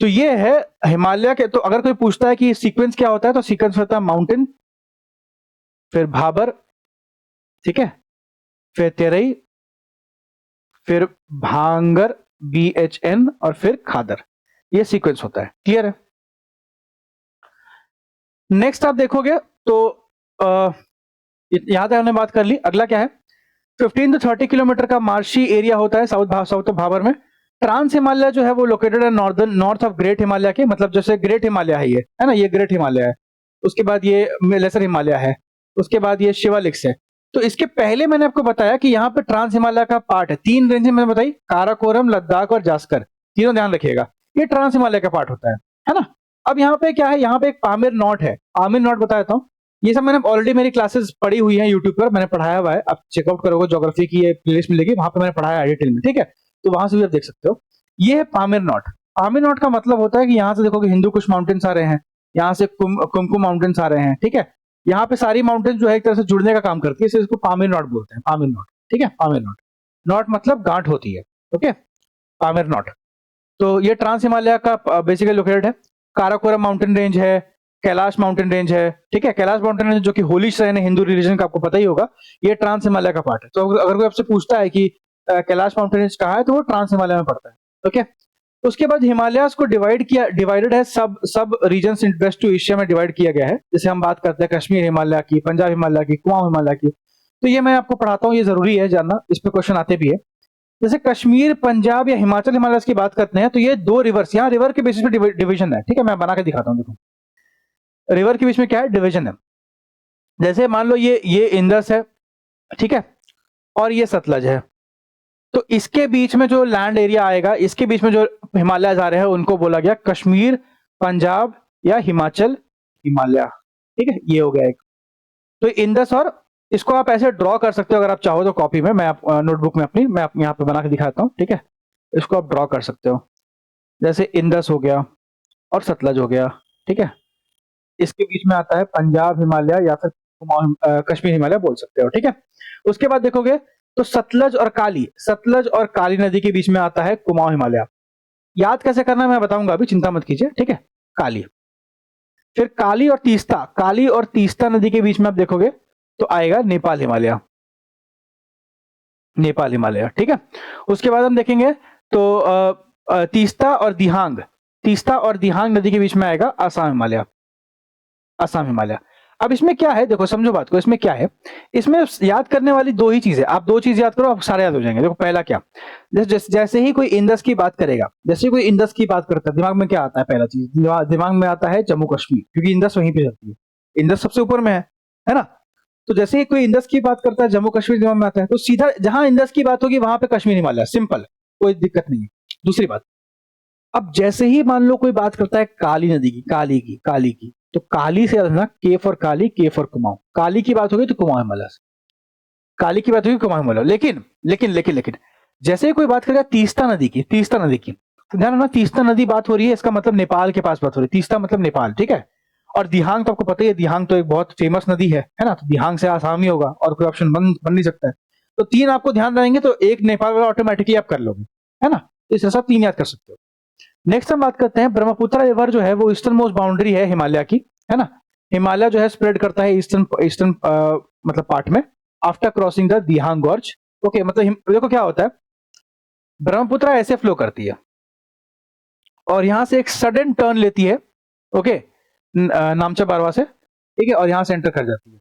तो ये है हिमालय के। तो अगर कोई पूछता है कि सीक्वेंस क्या होता है तो सीक्वेंस होता है माउंटेन, फिर भाबर, ठीक है, फिर तेरई, फिर भांगर BHN और फिर खादर, ये सीक्वेंस होता है। क्लियर है। नेक्स्ट आप देखोगे तो यहां तक हमने बात कर ली। अगला क्या है, 15 to 30 किलोमीटर का मार्शी एरिया होता है साउथ ऑफ भाबर में। ट्रांस हिमालय जो है वो लोकेटेड है नॉर्थ ऑफ ग्रेट हिमालय के, मतलब जैसे ग्रेट हिमालय है ये, है ना, ये ग्रेट हिमालय है। उसके बाद ये लेसर हिमालय है, उसके बाद ये शिवालिक्स है। तो इसके पहले मैंने आपको बताया कि यहाँ पे ट्रांस हिमालय का पार्ट है, 3 रेंज मैंने बताई, काराकोरम, लद्दाख और जास्कर, तीनों ध्यान रखिएगा, ये ट्रांस हिमालय का पार्ट होता है ना। अब यहाँ पे क्या है, यहाँ पे एक पामीर नॉट है, पामीर नॉट बता देता हूँ। ये सब मैंने ऑलरेडी मेरी क्लासेस पढ़ी हुई है यूट्यूब पर, मैंने पढ़ाया हुआ है, आप चेकआउट करोगे ज्योग्राफी की ये प्लेलिस्ट मिलेगी, वहां पे मैंने पढ़ाया है डिटेल में, ठीक है। तो वहां से भी आप देख सकते हो। ये है पामीर नॉट। पामीर नॉट का मतलब होता है कि यहाँ से देखोगे हिंदू कुश माउंटेन्स आ रहे हैं, यहाँ से कुमकुम माउंटेन्स आ रहे हैं, ठीक है। यहाँ पे सारी माउंटेन जो है एक तरह से जुड़ने का काम करती है, इसलिए इसको पामीर नॉट बोलते हैं, पामीर नॉट, ठीक है, पामीर नॉट। नॉट मतलब गांठ होती है, ओके, पामीर नॉट। तो ये ट्रांस हिमालय का बेसिकली लोकेटेड है। काराकोरम माउंटेन रेंज है, कैलाश माउंटेन रेंज है, ठीक है, कैलाश माउंटेन रेंज जो कि होली श्राइन है हिंदू रिलीजन का, आपको पता ही होगा, ये ट्रांस हिमालय का पार्ट है। तो अगर कोई आपसे पूछता है कि कैलाश माउंटेन रेंज कहाँ है, तो वो ट्रांस हिमालय में पड़ता है, ओके। उसके बाद हिमालयास को डिवाइडेड है, सब regions in west to Asia में डिवाइड किया गया है। जैसे हम बात करते हैं कश्मीर हिमालय की, पंजाब हिमालय की, कुमाऊं हिमालय की, तो ये मैं आपको पढ़ाता हूँ, ये जरूरी है जानना, इस पे क्वेश्चन आते भी है। जैसे कश्मीर, पंजाब या हिमाचल हिमालय की बात करते हैं तो ये 2 रिवर्स, यहाँ रिवर के बेसिस पे डिवीजन है, ठीक है, मैं बना के दिखाता हूँ, देखो रिवर के बीच में क्या है, डिवीजन है। जैसे मान लो ये इंदस है, ठीक है, और ये सतलज है। तो इसके बीच में जो लैंड एरिया आएगा, इसके बीच में जो हिमालय आ रहे हैं उनको बोला गया कश्मीर, पंजाब या हिमाचल हिमालय, ठीक है, ये हो गया एक। तो इंदस, और इसको आप ऐसे ड्रॉ कर सकते हो अगर आप चाहो तो कॉपी में, मैं नोटबुक में अपनी मैं यहाँ पे बना के दिखाता हूँ, ठीक है। इसको आप ड्रॉ कर सकते हो, जैसे इंदस हो गया और सतलज हो गया, ठीक है। इसके बीच में आता है पंजाब हिमालय या फिर कश्मीर हिमालय बोल सकते हो, ठीक है। उसके बाद देखोगे तो सतलज और काली नदी के बीच में आता है कुमाऊं हिमालय। याद कैसे करना है मैं बताऊंगा अभी, चिंता मत कीजिए, ठीक है। काली, फिर काली और तीस्ता नदी के बीच में आप देखोगे तो आएगा नेपाल हिमालय, नेपाल हिमालय, ठीक है। उसके बाद हम देखेंगे तो तीस्ता और दिहांग नदी के बीच में आएगा असम हिमालय, असम हिमालय। अब इसमें क्या है, देखो समझो बात को, इसमें क्या है, इसमें याद करने वाली 2 ही चीजें, आप 2 चीज याद करो, आप सारे याद हो जाएंगे। देखो पहला क्या, जैसे ही कोई इंदस की बात करेगा, जैसे कोई इंदस की बात करता है, दिमाग में क्या आता है, पहला चीज दिमाग में आता है जम्मू कश्मीर, क्योंकि इंदस वहीं पे चलती है, इंदस सबसे ऊपर में है ना। तो जैसे ही कोई इंदस की बात करता है जम्मू कश्मीर दिमाग में आता है, तो सीधा जहां इंदस की बात होगी वहां पे कश्मीर हिमालय, सिंपल, कोई दिक्कत नहीं है। दूसरी बात, अब जैसे ही मान लो कोई बात करता है काली नदी की, काली की, तो काली से ना के फॉर काली, के फॉर कुमाऊं, काली की बात होगी तो कुमाऊं हिमालय, काली की बात होगी कुमाऊं हिमालय। लेकिन जैसे ही कोई बात करेगा तीस्ता नदी की, तो ध्यान रखना, तीस्ता नदी बात हो रही है, इसका मतलब नेपाल के पास बात हो रही है, तीस्ता मतलब नेपाल, ठीक है। और दिहांग तो आपको पता ही है, दिहांग तो एक बहुत फेमस नदी है ना, तो दिहांग से आसाम ही होगा और कोई ऑप्शन बन नहीं सकता है। तो 3 आपको ध्यान रहेंगे तो एक नेपाल वाला ऑटोमेटिकली आप कर लोगे, है ना, तो इस हिसाब 3 याद कर सकते हो। नेक्स्ट हम बात करते हैं ब्रह्मपुत्र रिवर जो है वो ईस्टर्न मोस्ट बाउंड्री है हिमालय की, है ना। हिमालय जो है स्प्रेड करता है ईस्टर्न मतलब पार्ट में after crossing the Dihang gorge, okay. मतलब देखो क्या होता है, ब्रह्मपुत्र ऐसे फ्लो करती है और यहां से एक सडन टर्न लेती है, ओके, नामचा बारवा से, ठीक है, और यहां से एंटर कर जाती है,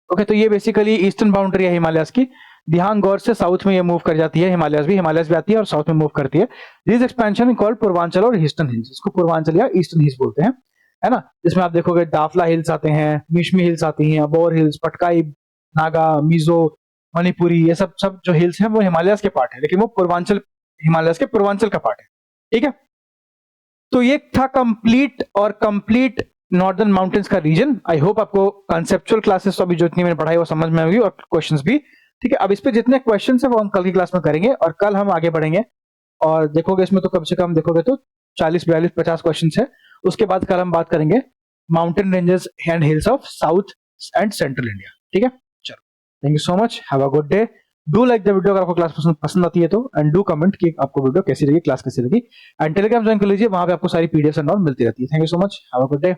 ओके। तो ये बेसिकली ईस्टर्न बाउंड्री है हिमालयस की। दिहांग गौर से साउथ में ये मूव कर जाती है, हिमालयस भी आती है और साउथ में मूव करती है। दिस एक्सपेंशन कॉल्ड पूर्वांचल और ईस्टर्न हिल्स, इसको पूर्वांचल या ईस्टर्न हिल्स बोलते हैं, है ना। जिसमें आप देखोगे दाफला हिल्स आते हैं, मिशमी हिल्स आती हैं, बोर हिल्स, पटकाई, नागा, मिजो, मणिपुरी, ये सब जो हिल्स हैं वो हिमालयस के पार्ट है, लेकिन वो पूर्वांचल, हिमालयस के पूर्वांचल का पार्ट है। ठीक है, तो ये था कंप्लीट नॉर्दर्न माउंटेन्स का रीजन। आई होप आपको कंसेप्चुअल क्लासेस तो अभी जो इतनी मैंने पढ़ाई वो समझ में आएगी और क्वेश्चंस भी। ठीक है, अब इस पे जितने क्वेश्चंस है वो हम कल की क्लास में करेंगे और कल हम आगे बढ़ेंगे और देखोगे इसमें तो कम से कम देखोगे तो 40 42 50 क्वेश्चंस है। उसके बाद कल हम बात करेंगे mountain ranges and hills of south and central India. ठीक है, चलो, thank you so much, have a good day. Do like the video अगर आपको क्लास पसंद आती है तो, एंड डू कमेंट कि आपको वीडियो कैसी लगी, क्लास कैसी लगी, एंड टेलीग्राम ज्वाइन कर लीजिए, वहां पे आपको सारी पीडीएफ एंड ऑल मिलती रहती है। Thank you so much, have a good day.